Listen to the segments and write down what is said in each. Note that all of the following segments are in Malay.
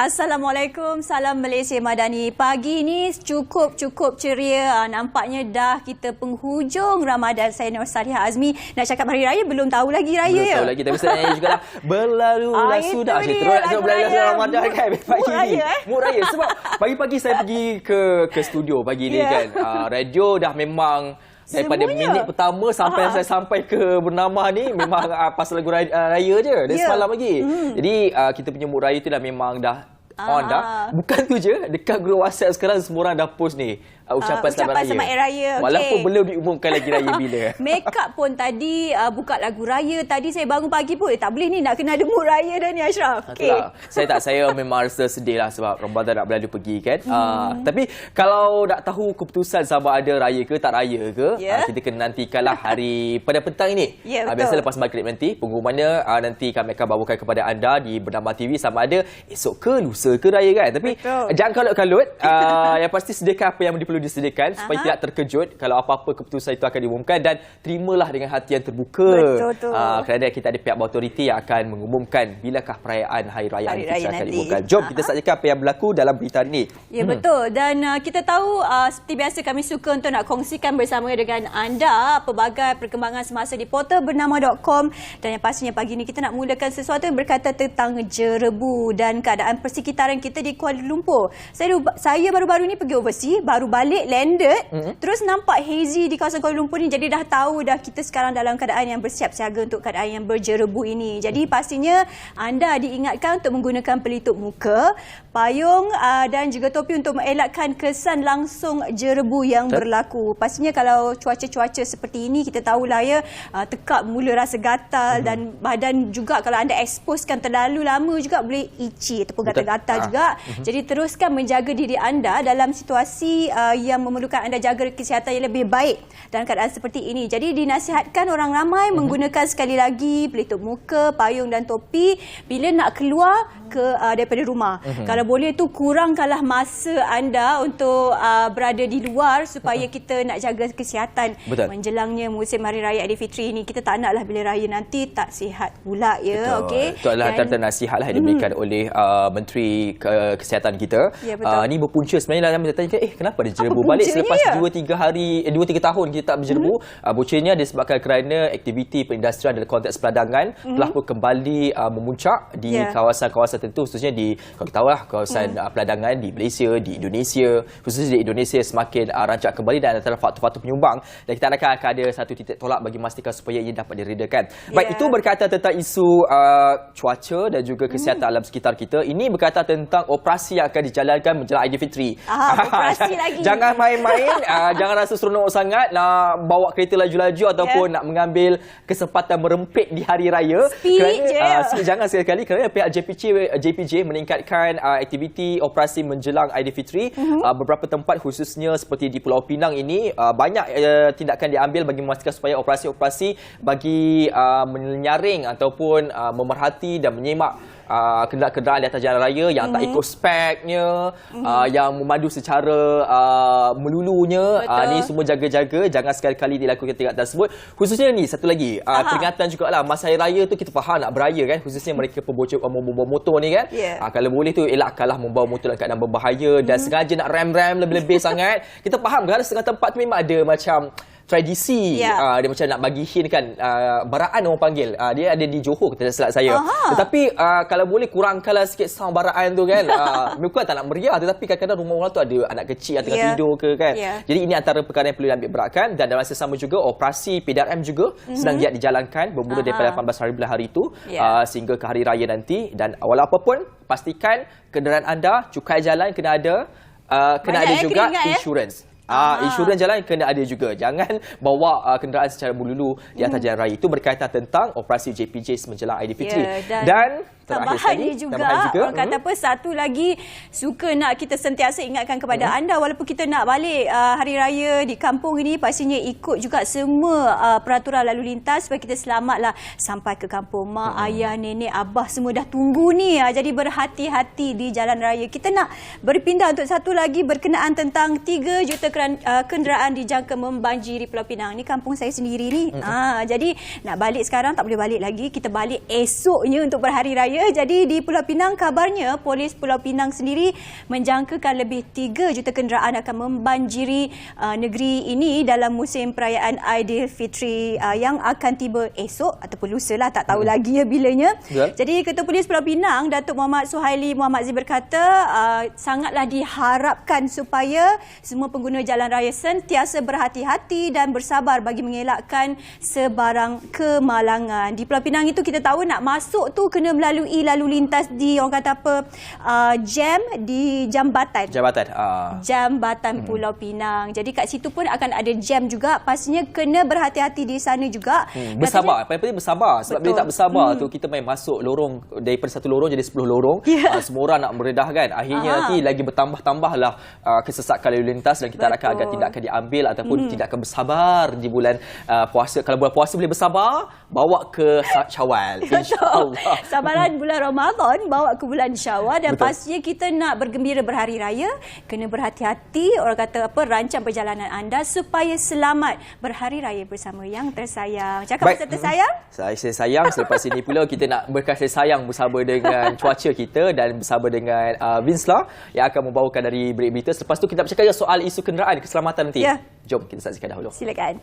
Assalamualaikum, salam Malaysia Madani. Pagi ni cukup ceria. Nampaknya dah kita penghujung Ramadan. Saya Nur Saliha Azmi. Nak cakap hari raya, belum tahu lagi raya belum ya? Tahu lagi, tapi sebenarnya juga lah. Berlalulah sudah. Terus nak berlalu Ramadan kan pagi ni. Mood raya. Sebab pagi-pagi saya pergi ke studio pagi ni kan. Radio dah memang daripada minit pertama sampai saya sampai ke bernama ni memang pasal lagu raya je dari semalam lagi. Jadi kita punya mood raya tu dah memang dah on dah. Bukan tu je, dekat grup WhatsApp sekarang semua orang dah post ni ucapan selamat raya. Okay. Walaupun belum diumumkan lagi raya bila. Make up pun tadi buka lagu raya. Tadi saya bangun pagi pun tak boleh ni, nak kena ada mood raya dah ni Ashraf. Okay. Saya memang rasa sedih lah sebab Ramadan nak berlalu pergi kan. Tapi kalau nak tahu keputusan sama ada raya ke tak raya ke, kita kena nantikanlah hari pada petang ini. Biasa lepas maghrib nanti pengumumannya nanti kami akan bawakan kepada anda di Bernama TV sama ada esok ke lusa ke raya kan. Tapi jangan kalut-kalut. Yang pasti sediakan apa yang perlu disediakan supaya tidak terkejut kalau apa-apa keputusan itu akan diumumkan, dan terimalah dengan hati yang terbuka. Kerana kita ada pihak autoriti yang akan mengumumkan bilakah perayaan Hari Raya Aidilfitri akan diumumkan. Jom kita saksikan apa yang berlaku dalam berita ini. Ya betul, dan kita tahu seperti biasa kami suka untuk nak kongsikan bersama dengan anda pelbagai perkembangan semasa di portal bernama.com, dan yang pastinya pagi ini kita nak mulakan sesuatu yang berkaitan tentang jerebu dan keadaan persekitaran kita di Kuala Lumpur. Saya baru-baru ni pergi overseas, baru balik landed, terus nampak hazy di kawasan Kuala Lumpur ni, jadi dah tahu dah kita sekarang dalam keadaan yang bersiap siaga untuk keadaan yang berjerebu ini. Jadi pastinya anda diingatkan untuk menggunakan pelitup muka, payung dan juga topi untuk mengelakkan kesan langsung jerebu yang berlaku. Pastinya kalau cuaca-cuaca seperti ini, kita tahulah ya, tekak mula rasa gatal dan badan juga kalau anda exposekan terlalu lama juga boleh itchy ataupun gatal-gatal juga. Jadi teruskan menjaga diri anda dalam situasi yang memerlukan anda jaga kesihatan yang lebih baik dalam keadaan seperti ini. Jadi dinasihatkan orang ramai menggunakan sekali lagi pelitup muka, payung dan topi bila nak keluar daripada rumah. Kalau boleh tu kurangkanlah masa anda untuk berada di luar supaya kita nak jaga kesihatan. Menjelangnya musim Hari Raya Aidilfitri ini, kita tak naklah bila raya nanti tak sihat pula ya. Okey. Itu adalah antara nasihatlah yang diberikan oleh Menteri Kesihatan kita. Ini berpunca sebenarnya dalam bertanya kenapa ada jerebu balik selepas 2-3 tahun kita tak berjerebu. Buncanya disebabkan kerana aktiviti perindustrian dalam konteks peladangan telah pun kembali memuncak di kawasan-kawasan tertentu, khususnya di, kalau kita tahulah, kawasan peladangan di Malaysia, di Indonesia, khususnya di Indonesia semakin rancak kembali, dan antara faktor-faktor penyumbang, dan kita akan ada satu titik tolak bagi memastikan supaya ia dapat diredakan. Baik, itu berkaitan tentang isu cuaca dan juga kesihatan alam sekitar kita. Ini berkaitan tentang operasi yang akan dijalankan menjelang Aidilfitri. Operasi lagi. Jangan main-main, jangan rasa seronok sangat nak bawa kereta laju-laju ataupun nak mengambil kesempatan merempit di hari raya. Jangan sekali-kali, kerana pihak JPJ meningkatkan aktiviti operasi menjelang Aidilfitri. Beberapa tempat khususnya seperti di Pulau Pinang ini banyak tindakan diambil bagi memastikan supaya operasi-operasi bagi menyaring ataupun memerhati dan menyemak kenderaan-kenderaan di atas jalan raya yang tak ikut speknya, yang memandu secara melulunya. Ni semua jaga-jaga, jangan sekali-kali dilakukan tindakan tersebut. Khususnya ni satu lagi, peringatan jugalah masa hari raya tu, kita faham nak beraya kan, khususnya mereka membawa motor ni kan. Kalau boleh tu elakkanlah membawa motor dalam keadaan berbahaya dan sengaja nak rem-rem lebih-lebih sangat. Kita faham kan setengah tempat tu memang ada macam tradisi, dia macam nak bagi hint kan, baraan orang panggil, dia ada di Johor kita silap saya. Tetapi kalau boleh kurangkanlah sikit sound baraan tu kan. Bukan tak nak meriah, tetapi kadang-kadang rumah orang tu ada anak kecil yang tengah tidur ke kan. Jadi ini antara perkara yang perlu diambil beratkan, dan dalam masa sama juga operasi PDRM juga sedang giat dijalankan bermula daripada 18 hari bulan hari itu sehingga ke hari raya nanti. Dan walau apapun, pastikan kenderaan anda, cukai jalan kena ada, kena ada juga insurans. Insurans jalan kena ada juga. Jangan bawa kenderaan secara melulu di atas jalan raya. Itu berkaitan tentang operasi JPJ menjelang Aidilfitri. Dan tambahannya juga, orang kata apa, satu lagi suka nak kita sentiasa ingatkan kepada anda, walaupun kita nak balik hari raya di kampung ini, pastinya ikut juga semua peraturan lalu lintas supaya kita selamatlah sampai ke kampung. Mak, ayah, nenek, abah semua dah tunggu ni. Jadi berhati-hati di jalan raya. Kita nak berpindah untuk satu lagi berkenaan tentang 3 juta kenderaan dijangka membanjiri Pulau Pinang. Ni kampung saya sendiri ni. Jadi nak balik sekarang tak boleh balik lagi. Kita balik esoknya untuk berhari raya. ya. Jadi di Pulau Pinang kabarnya polis Pulau Pinang sendiri menjangkakan lebih 3 juta kenderaan akan membanjiri negeri ini dalam musim perayaan Aidilfitri yang akan tiba esok ataupun lusa lah, tak tahu lagi ya bilanya. Jadi Ketua Polis Pulau Pinang Datuk Muhammad Suhaili Muhammad Zee berkata sangatlah diharapkan supaya semua pengguna jalan raya sentiasa berhati-hati dan bersabar bagi mengelakkan sebarang kemalangan. Di Pulau Pinang itu kita tahu nak masuk tu kena melalui lalu lintas di orang kata apa jam di jambatan. Jambatan Pulau Pinang. Jadi kat situ pun akan ada jam juga. Pastinya kena berhati-hati di sana juga. Bersabar. Apa yang bersabar. Sebab bila tak bersabar tu kita main masuk lorong daripada satu lorong jadi 10 lorong. Semua orang nak meredah kan. Akhirnya nanti lagi bertambah-tambahlah kesesakan lalu lintas dan kita harapkan agar tidak akan diambil ataupun tidak akan bersabar di bulan puasa. Kalau bulan puasa boleh bersabar, bawa ke Syawal. InsyaAllah. Sabaran bulan Ramadan bawa ke bulan Syawal dan pastinya kita nak bergembira berhari raya, kena berhati-hati orang kata apa rancang perjalanan anda supaya selamat berhari raya bersama yang tersayang. Cakap pasal tersayang? Saya sayang. Selepas ini pula kita nak berkasih sayang bersama dengan cuaca kita dan bersama dengan Vinsla yang akan membawakan dari break berita. Selepas tu kita bercakap soal isu kenderaan keselamatan nanti. Jom kita saksikan dahulu. Silakan.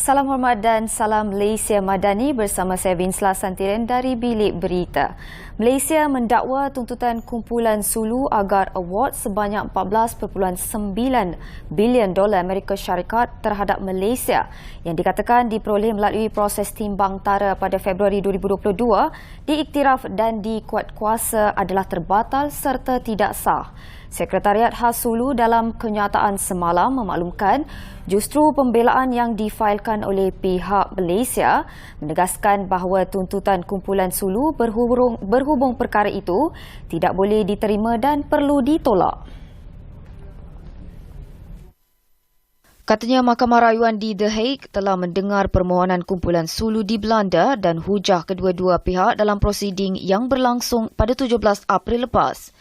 Salam hormat dan salam Malaysia Madani bersama saya Vinsla Santiran dari Bilik Berita. Malaysia mendakwa tuntutan kumpulan Sulu Agar Award sebanyak 14.9 bilion dolar Amerika Syarikat terhadap Malaysia yang dikatakan diperoleh melalui proses timbang tara pada Februari 2022 diiktiraf dan dikuatkuasa adalah terbatal serta tidak sah. Sekretariat Khas Sulu dalam kenyataan semalam memaklumkan justru pembelaan yang difailkan oleh pihak Malaysia menegaskan bahawa tuntutan kumpulan Sulu berhubung perkara itu tidak boleh diterima dan perlu ditolak. Katanya Mahkamah Rayuan di The Hague telah mendengar permohonan kumpulan Sulu di Belanda dan hujah kedua-dua pihak dalam prosiding yang berlangsung pada 17 April lepas.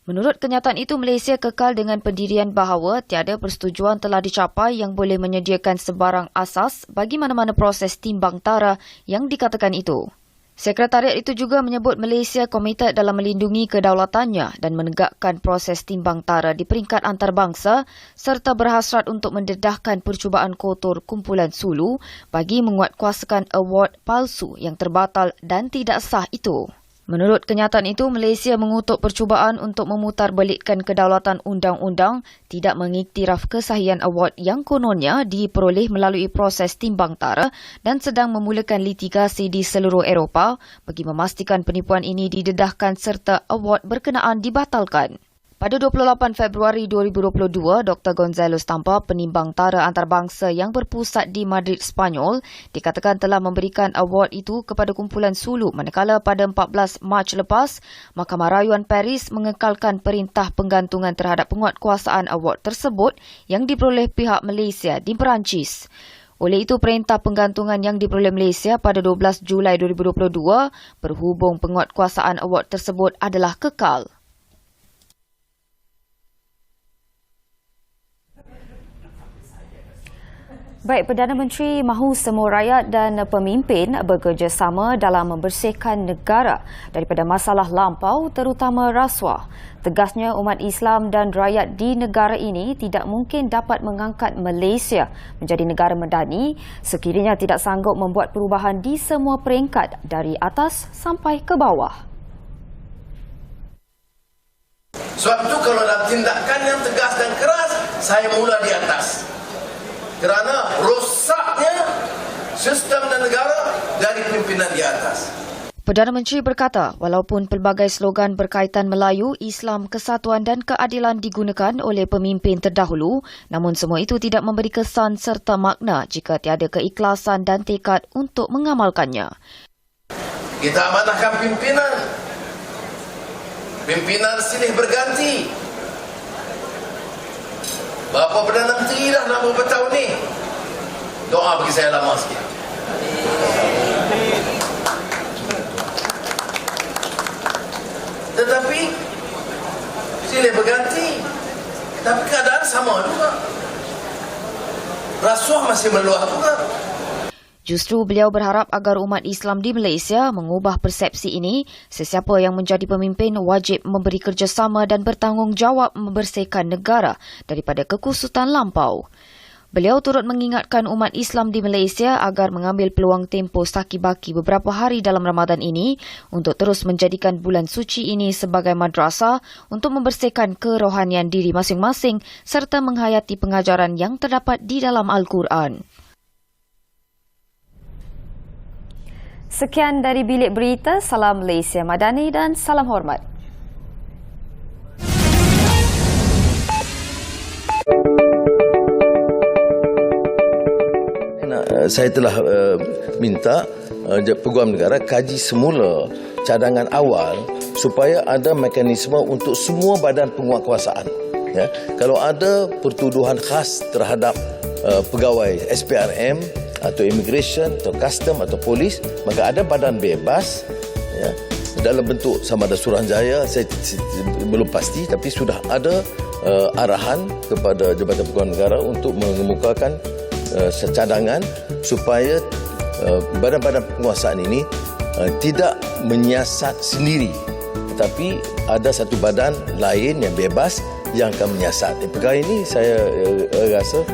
Menurut kenyataan itu, Malaysia kekal dengan pendirian bahawa tiada persetujuan telah dicapai yang boleh menyediakan sebarang asas bagi mana-mana proses timbang tara yang dikatakan itu. Sekretariat itu juga menyebut Malaysia komited dalam melindungi kedaulatannya dan menegakkan proses timbang tara di peringkat antarabangsa serta berhasrat untuk mendedahkan percubaan kotor kumpulan Sulu bagi menguatkuasakan award palsu yang terbatal dan tidak sah itu. Menurut kenyataan itu, Malaysia mengutuk percubaan untuk memutarbalikkan kedaulatan undang-undang tidak mengiktiraf kesahihan award yang kononnya diperoleh melalui proses timbang tara dan sedang memulakan litigasi di seluruh Eropah bagi memastikan penipuan ini didedahkan serta award berkenaan dibatalkan. Pada 28 Februari 2022, Dr. Gonzalo Stampa, penimbang tara antarabangsa yang berpusat di Madrid, Spanyol, dikatakan telah memberikan award itu kepada kumpulan Sulu manakala pada 14 Mac lepas, Mahkamah Rayuan Paris mengekalkan perintah penggantungan terhadap penguatkuasaan award tersebut yang diperoleh pihak Malaysia di Perancis. Oleh itu, perintah penggantungan yang diperoleh Malaysia pada 12 Julai 2022 berhubung penguatkuasaan award tersebut adalah kekal. Baik, Perdana Menteri mahu semua rakyat dan pemimpin bekerjasama dalam membersihkan negara daripada masalah lampau terutama rasuah. Tegasnya, umat Islam dan rakyat di negara ini tidak mungkin dapat mengangkat Malaysia menjadi negara medani sekiranya tidak sanggup membuat perubahan di semua peringkat dari atas sampai ke bawah. Sebab itu kalau dalam tindakan yang tegas dan keras, saya mula di atas. Kerana rosaknya sistem dan negara dari pimpinan di atas. Perdana Menteri berkata, walaupun pelbagai slogan berkaitan Melayu, Islam, kesatuan dan keadilan digunakan oleh pemimpin terdahulu, namun semua itu tidak memberi kesan serta makna jika tiada keikhlasan dan tekad untuk mengamalkannya. Kita amanahkan pimpinan. Pimpinan silih berganti. Bapa Perdana Menteri dah dalam beberapa tahun ni. Doa bagi saya lama sikit. Tetapi silih berganti, tapi keadaan sama juga. Rasuah masih meluah juga. Justru beliau berharap agar umat Islam di Malaysia mengubah persepsi ini, sesiapa yang menjadi pemimpin wajib memberi kerjasama dan bertanggungjawab membersihkan negara daripada kekusutan lampau. Beliau turut mengingatkan umat Islam di Malaysia agar mengambil peluang tempoh saki-baki beberapa hari dalam Ramadan ini untuk terus menjadikan bulan suci ini sebagai madrasah untuk membersihkan kerohanian diri masing-masing serta menghayati pengajaran yang terdapat di dalam Al-Quran. Sekian dari Bilik Berita, salam Malaysia Madani dan salam hormat. Saya telah minta Peguam Negara kaji semula cadangan awal supaya ada mekanisme untuk semua badan penguatkuasaan. Ya. Kalau ada pertuduhan khas terhadap pegawai SPRM atau immigration atau custom atau polis, maka ada badan bebas ya, dalam bentuk sama ada Suruhanjaya, saya belum pasti, tapi sudah ada arahan kepada Jabatan Peguam Negara untuk mengemukakan cadangan supaya badan-badan penguasaan ini tidak menyiasat sendiri, tetapi ada satu badan lain yang bebas yang akan menyiasat. Perkara ini saya rasa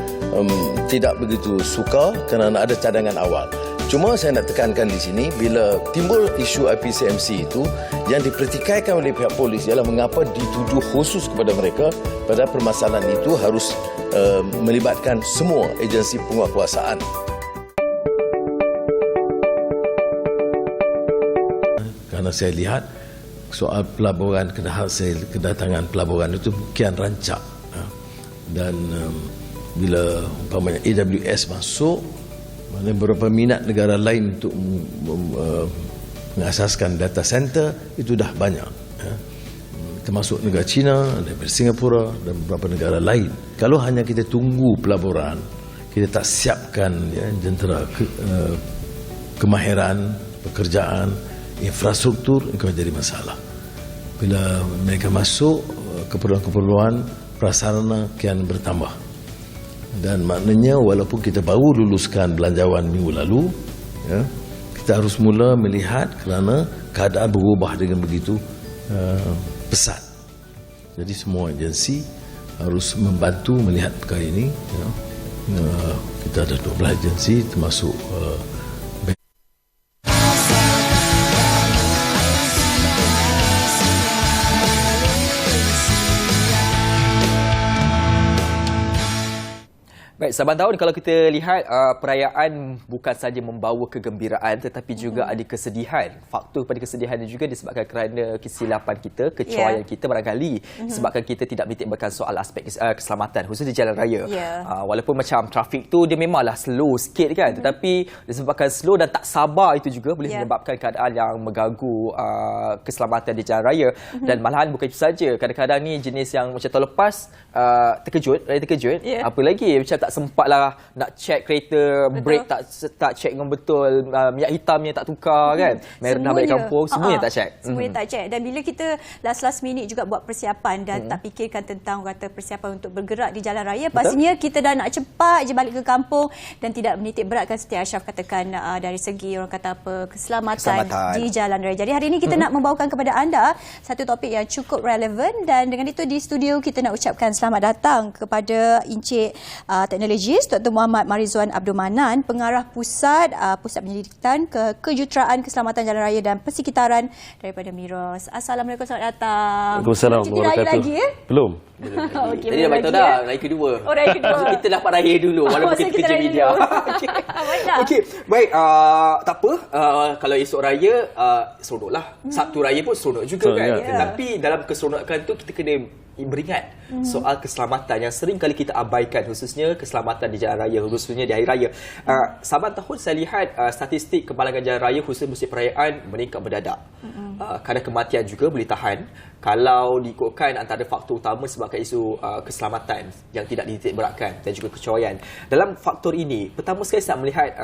tidak begitu suka kerana ada cadangan awal. Cuma saya nak tekankan di sini, bila timbul isu IPCMC itu, yang dipertikaikan oleh pihak polis ialah mengapa dituduh khusus kepada mereka, pada permasalahan itu harus melibatkan semua agensi penguatkuasaan. Kerana saya lihat soal pelaburan, kedatangan pelaburan itu kian rancak. Dan bila umpamanya AWS masuk, mana beberapa minat negara lain untuk mengasaskan data center itu dah banyak. Termasuk negara China, daripada Singapura dan beberapa negara lain. Kalau hanya kita tunggu pelaburan, kita tak siapkan jentera kemahiran, pekerjaan, infrastruktur, itu akan jadi masalah. Bila mereka masuk, keperluan-keperluan prasarana kian bertambah. Dan maknanya walaupun kita baru luluskan belanjawan minggu lalu, ya, kita harus mula melihat kerana keadaan berubah dengan begitu pesat. Jadi semua agensi harus membantu melihat perkara ini. Ya. Kita ada 12 agensi termasuk Baik, saban tahun kalau kita lihat perayaan bukan saja membawa kegembiraan tetapi juga ada kesedihan. Faktor pada kesedihan ini juga disebabkan kerana kesilapan kita, kecuaian kita barangkali sebabkan kita tidak menitikberatkan soal aspek keselamatan khususnya di jalan raya. Walaupun macam trafik tu dia memanglah slow sikit kan, tetapi disebabkan slow dan tak sabar itu juga boleh menyebabkan keadaan yang mengganggu keselamatan di jalan raya. Dan malahan bukan itu saja, kadang-kadang ni jenis yang macam tahun lepas terkejut, apa lagi macam tak sempatlah nak check kereta, brake tak check dengan betul, minyak hitamnya tak tukar kan, merah balik kampung, semuanya tak check. Semuanya tak check. Dan bila kita last minute juga buat persiapan dan tak fikirkan tentang kata persiapan untuk bergerak di jalan raya, pastinya kita dah nak cepat je balik ke kampung dan tidak menitik beratkan seperti Ashraf katakan dari segi orang kata apa keselamatan di jalan raya. Jadi hari ini kita nak membawakan kepada anda satu topik yang cukup relevan, dan dengan itu di studio kita nak ucapkan selamat datang kepada Encik Teknologis, Dr. Muhammad Marizuan Abdul Manan, Pengarah Pusat Penyelidikan Kejuruteraan Keselamatan Jalan Raya dan Persekitaran daripada MIROS. Assalamualaikum, selamat datang. Waalaikumsalam. Cuti raya lagi Belum. Okey, Jadi dah beritahu dah, raya kedua. Oh, raya kedua. Maksud kita dapat raya dulu, walaupun kita kerja raya media. dulu. Okey, baik. Tak apa, kalau esok raya, seronok lah. Sabtu raya pun seronok juga kan. Tapi dalam keseronokan tu, kita kena beringat soal keselamatan yang sering kali kita abaikan, khususnya keselamatan di jalan raya, khususnya di hari raya. Saban tahun saya lihat statistik kemalangan jalan raya khusus musim perayaan meningkat mendadak. Kadar kematian juga boleh tahan kalau diikutkan antara faktor utama sebabkan isu keselamatan yang tidak dititik beratkan dan juga kecoyan. Dalam faktor ini, pertama sekali saya melihat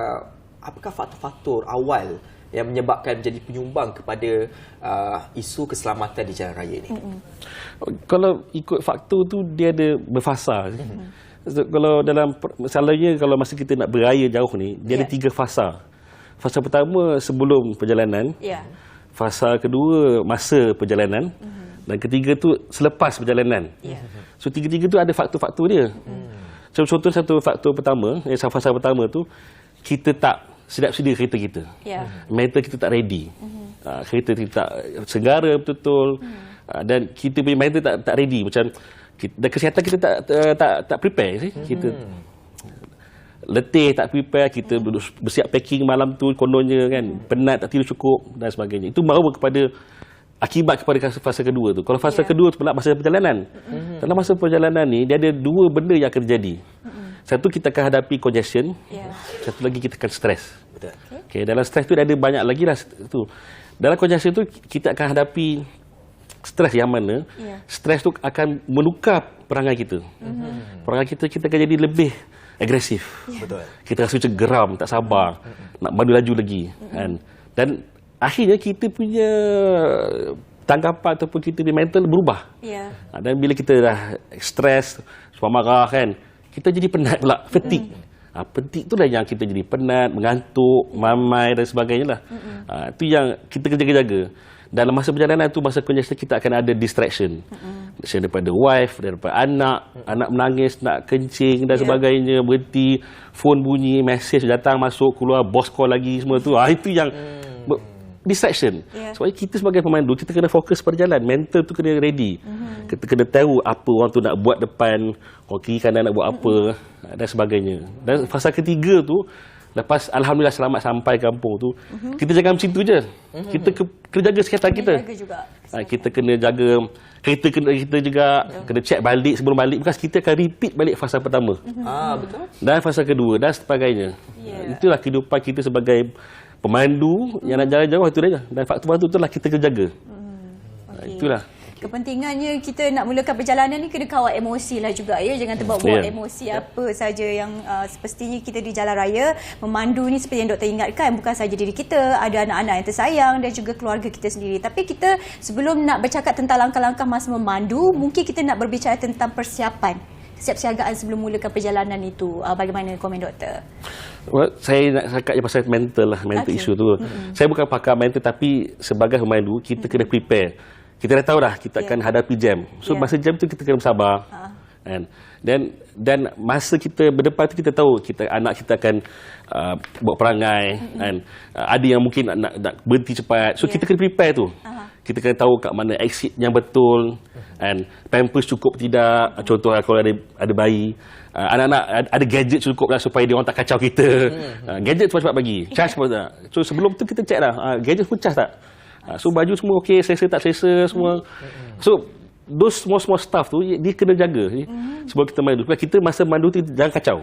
apakah faktor-faktor awal yang menyebabkan menjadi penyumbang kepada isu keselamatan di jalan raya ini? Kalau ikut faktor tu, dia ada berfasa. Kalau dalam misalnya kalau masa kita nak beraya jauh ni, dia ada 3 fasa. Fasa pertama sebelum perjalanan. Fasa kedua masa perjalanan. Dan ketiga tu selepas perjalanan. So tiga-tiga tu ada faktor-faktor dia. Contoh satu faktor pertama, fasa pertama tu, kita tak sedap sedia kereta kita. Mental kita tak ready. Kereta kita tak senggara betul-betul. Dan kita punya mental tak ready. Macam dan kesihatan kita tak prepare sih. Kita letih, tak prepare, kita bersiap packing malam tu kononnya kan, penat, tak tidur cukup dan sebagainya. Itu baru akibat kepada fasa kedua tu. Kalau fasa kedua tu pula masa perjalanan. Dalam masa perjalanan ni, dia ada 2 benda yang akan terjadi. Satu, kita akan hadapi congestion. Satu lagi, kita akan stres. Okay, dalam stres tu ada banyak lagi lah tu. Dalam congestion tu, kita akan hadapi stres yang mana stres tu akan menukar perangai kita. Perangai kita akan jadi lebih agresif. Kita rasa macam geram, tak sabar, nak maju laju lagi. Dan akhirnya kita punya tanggapan ataupun kita punya mental berubah. Dan bila kita dah stres, suka marah kan, kita jadi penat pula, fatigue. Fatigue tu lah yang kita jadi penat, mengantuk, mamai dan sebagainya lah. Itu yang kita kena jaga-jaga. Dalam masa perjalanan tu, masa congestion, kita akan ada distraction. Distraction daripada wife, daripada anak menangis, nak kencing dan sebagainya, berhenti, phone bunyi, message datang, masuk, keluar, boss call lagi, semua tu. Itu yang distraction. Sebab kita sebagai pemandu, kita kena fokus pada jalan. Mental tu kena ready. Kita kena tahu apa orang tu nak buat depan, orang kiri kanan nak buat apa dan sebagainya. Dan fasa ketiga tu, lepas alhamdulillah selamat sampai kampung tu, kita jaga macam tu je. Kita kena jaga kesihatan kita. Kita kena jaga kereta kita juga, kena check balik sebelum balik, because kita akan repeat balik fasa pertama. Betul. Dan fasa kedua dan sebagainya. Itulah kehidupan kita sebagai pemandu yang nak jalan jauh, itu dia. Dan faktor-faktor itulah kita kena jaga. Itulah. Kepentingannya kita nak mulakan perjalanan ni kena kawal emosi lah juga ya. Jangan terbawa-bawa emosi apa saja yang semestinya kita di jalan raya. Memandu ni seperti yang doktor ingatkan, bukan saja diri kita, ada anak-anak yang tersayang dan juga keluarga kita sendiri. Tapi kita sebelum nak bercakap tentang langkah-langkah masa memandu, mungkin kita nak berbicara tentang persiapan, kesiapsiagaan sebelum mulakan perjalanan itu. Bagaimana komen doktor? Saya nak cakap pasal mental lah, mental issue tu. Saya bukan pakar mental, tapi sebagai pemandu, kita kena prepare. Kita dah tahu dah kita akan hadapi jam. So masa jam tu kita kena bersabar. Dan masa kita berdepan tu kita tahu anak kita akan buat perangai kan. Ada yang mungkin nak berhenti cepat. So kita kena prepare tu. Kita kena tahu kat mana exit yang betul kan. Pampers cukup tidak. Contoh kalau ada bayi, anak-anak ada gadget cukup lah supaya dia orang tak kacau kita. Gadget cepat-cepat bagi. Charge pun tak. So sebelum tu kita check lah gadget pun charge tak. So baju semua okey, selesa tak selesa semua. So those small stuff tu dia kena jaga sebab kita mandu. Kita masa mandu tu jangan kacau.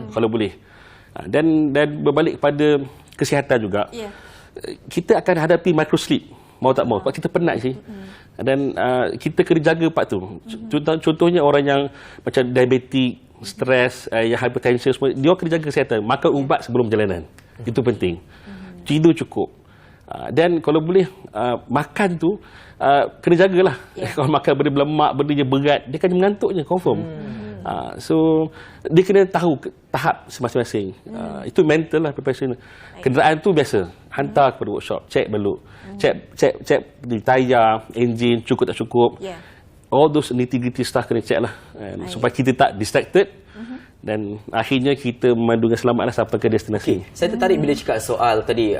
Kalau boleh. Dan berbalik pada kesihatan juga. Kita akan hadapi micro sleep mau tak mau sebab kita penat sih. Dan kita kena jaga part tu. Contohnya orang yang macam diabetik, stres, yang hypertension semua, dia kena jaga kesihatan. Makan ubat sebelum perjalanan. Itu penting. Tidur cukup. Dan kalau boleh makan tu kena jagalah. Kalau makan benda berlemak, benda yang berat, dia akan mengantuknya confirm. So dia kena tahu tahap masing-masing. Itu mental lah, preparation. Kenderaan tu biasa, hantar kepada workshop, check beluk, check di tayar, enjin cukup tak cukup. All those nitty-gritty stuff kena check lah. Supaya kita tak distracted dan akhirnya kita memandu dengan selamatlah sampai ke destinasi. Saya tertarik bila cakap soal tadi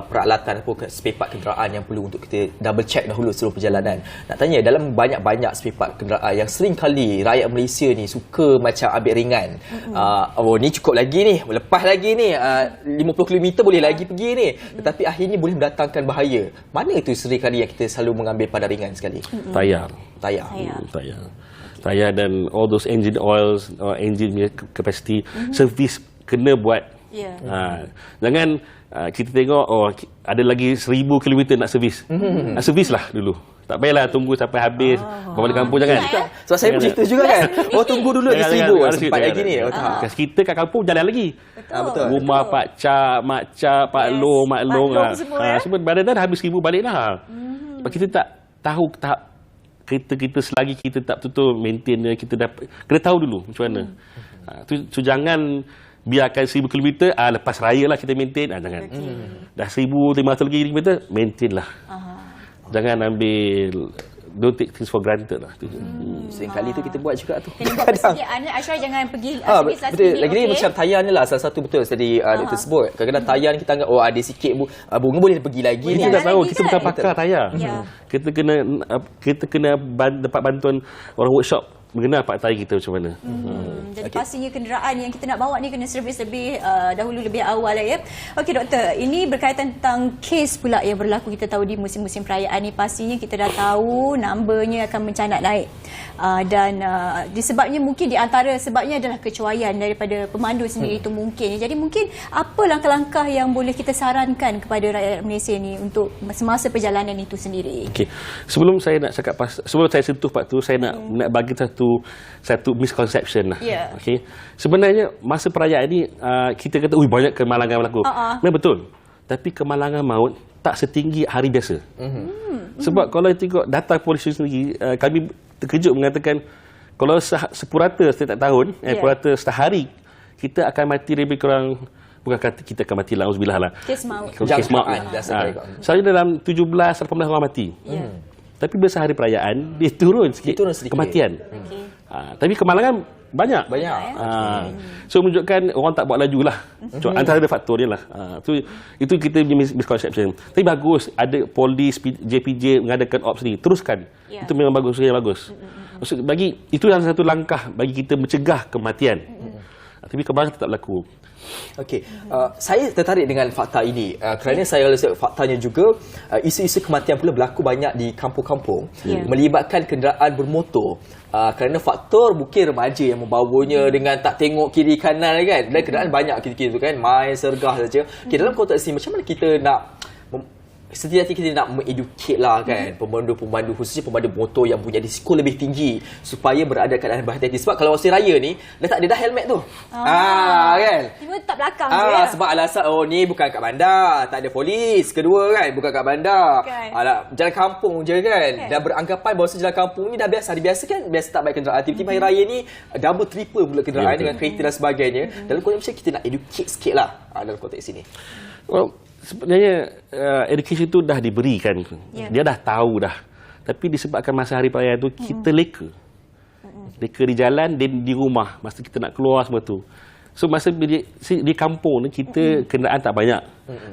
peralatan ataupun spare part kenderaan yang perlu untuk kita double check dahulu sebelum perjalanan. Nak tanya, dalam banyak-banyak spare part kenderaan yang sering kali rakyat Malaysia ni suka macam ambil ringan. Oh ni cukup lagi ni, lepas lagi ni 50 km boleh lagi pergi ni. Tetapi akhirnya boleh mendatangkan bahaya. Mana itu sering kali yang kita selalu mengambil pada ringan sekali? Tayar. Tayar dan all those engine oils or engine capacity servis kena buat. Jangan kita tengok ada lagi 1000 km nak servis. Servis lah dulu. Tak payahlah tunggu sampai habis bawa balik kampung, jangan. Sebab saya pun cerita juga kan. Tunggu dulu lagi 1000 sempat lagi ni. Kita kat kampung jalan lagi. Betul. Rumah Pak Cak, Mak Cak, Pak Long, Mak Long semua badan dah habis 1000 baliklah. Sebab kita tak tahu tahap kereta kita selagi kita tak betul maintain dia, kita dapat kena tahu dulu macam mana. Tu jangan biarkan 1000 km lepas raya lah kita maintain. Jangan. Dah 1500 lagi km maintain lah. Jangan ambil, don't take things for granted lah. Sering kali tu kita buat juga tu. Kena buat persediaan. Ashra jangan pergi servis last betul. minute. Lagi ni macam tayar ni lah salah satu betul tadi Dr. sebut. Kadang-kadang tayar ni kita anggap ada sikit bunga boleh pergi lagi ni. Kita tak tahu, lagi kita kan? bukan pakar tayar. Kita kena dapat bantuan orang workshop mengenal part tayar kita macam mana. Jadi pastinya kenderaan yang kita nak bawa ni kena servis lebih dahulu, lebih awal lah ya. Okey doktor, ini berkaitan tentang kes pula yang berlaku. Kita tahu di musim-musim perayaan ni pastinya kita dah tahu numbernya akan mencanak naik. Dan disebabnya mungkin di antara sebabnya adalah kecuaian daripada pemandu sendiri itu mungkin. Jadi mungkin apa langkah-langkah yang boleh kita sarankan kepada rakyat Malaysia ni untuk semasa perjalanan itu sendiri? Okey. Sebelum saya nak cakap sebelum saya sentuh part tu, saya nak bagi satu misconception lah. Okey. Sebenarnya masa perayaan ni kita kata banyak kemalangan berlaku. Memang betul. Tapi kemalangan maut tak setinggi hari biasa. Sebab kalau tengok data polisi sendiri, kami terkejut mengatakan kalau sepurata setiap tahun, purata sehari, kita akan mati lebih kurang, bukan kata kita akan mati, auzubillah lah. Kes maut. Kes maut. Saya dalam 17-18 orang mati. Tapi bila sehari perayaan, dia turun sikit kematian. Tapi kemalangan banyak. So menunjukkan orang tak buat laju lah. Antara faktor dia lah. Itu kita punya misconception. Tapi bagus ada polis, JPJ mengadakan ops ni. Teruskan. Itu memang bagus, yang bagus. Maksud bagi itu adalah satu langkah bagi kita mencegah kematian. Tapi kemalangan tetap berlaku. Okey, saya tertarik dengan fakta ini kerana saya rasa faktanya juga isu-isu kematian pula berlaku banyak di kampung-kampung melibatkan kenderaan bermotor. Kerana faktor mungkin remaja yang membawanya dengan tak tengok kiri kanan kan, dan kenderaan banyak kiri-kiri tu kan, main sergah saja. Okay, dalam konteks ini macam mana kita nak setiap kita nak mengedukate lah kan pemandu-pemandu, khususnya pemandu motor yang punya risiko lebih tinggi supaya berada keadaan berhati-hati. Sebab kalau waktu raya ni dah tak ada dah helmet tu. Kan? Tiba tak belakang je. Sebab alasan ni bukan kat bandar, tak ada polis. Kedua kan, bukan kat bandar. Jalan kampung je kan. Dah beranggapan bahawa jalan kampung ni dah biasa. Hari biasa kan biasa tak baik kenderaan. Tiba-tiba hari raya ni double triple pula kenderaan dengan kereta dan sebagainya. Dalam konteks macam kita nak educate sikit lah dalam konteks ini. Well, sebenarnya education itu dah diberikan. Dia dah tahu dah. Tapi disebabkan masa hari perayaan tu kita leka. Leka di jalan dan di rumah masa kita nak keluar semua tu. So masa di kampung ni kita kenderaan tak banyak.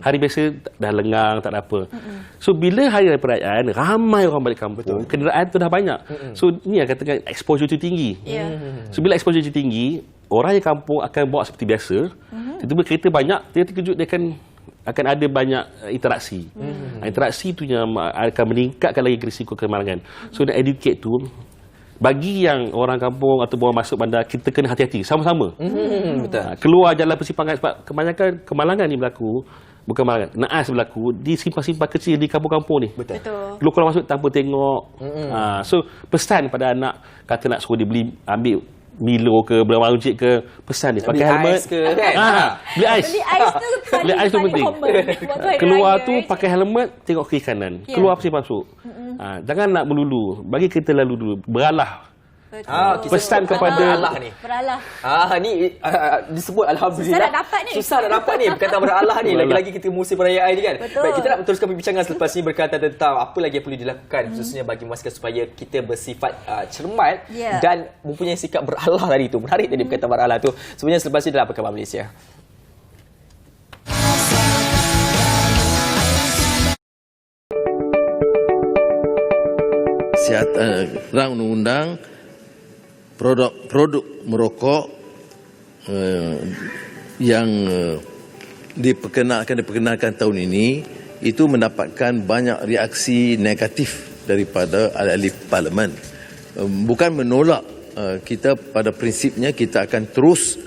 Hari biasa dah lengang, tak ada apa. So bila hari perayaan ramai orang balik kampung, kenderaan tu dah banyak. So ni yang katakan exposure tu tinggi. So bila exposure tu tinggi, orang yang kampung akan bawa seperti biasa. Tiba-tiba kereta banyak, dia terkejut, dia akan ada banyak interaksi. Interaksi tu yang akan meningkatkan lagi risiko kemalangan. So nak educate tu, bagi yang orang kampung atau orang masuk bandar, kita kena hati-hati sama-sama. Betul. Keluar jalan persimpangan, sebab kebanyakan kemalangan ni berlaku, bukan kemalangan, naas berlaku di simpang-simpang kecil di kampung-kampung ni. Betul. Lu kalau masuk tanpa tengok. So pesan pada anak, kata nak suruh dia ambil Milo ke, berawal runcit ke, pesan dia pakai helmet ke, kan? Beli ais. Beli ais tu penting. Keluar tu pakai helmet, tengok kiri kanan. Keluar pasti masuk. Jangan nak melulu. Bagi kita lalu dulu, beralah. Betul. Pesan kepada Allah ni. Beralah. Ni disebut alhamdulillah. Susah nak dapat ni. Susah nak dapat ni perkataan beralah ni. Lagi-lagi kita musim perayaan ni kan. Betul. Baik, kita nak teruskan perbincangan selepas ni berkaitan tentang apa lagi yang perlu dilakukan khususnya bagi memastikan supaya kita bersifat cermat dan mempunyai sikap beralah tadi tu. Menarik tadi perkataan beralah tu. Sebenarnya selepas ni dalam Apa Khabar Malaysia. Rang undang-undang produk merokok yang diperkenalkan tahun ini itu mendapatkan banyak reaksi negatif daripada ahli parlimen. Bukan menolak, kita pada prinsipnya kita akan terus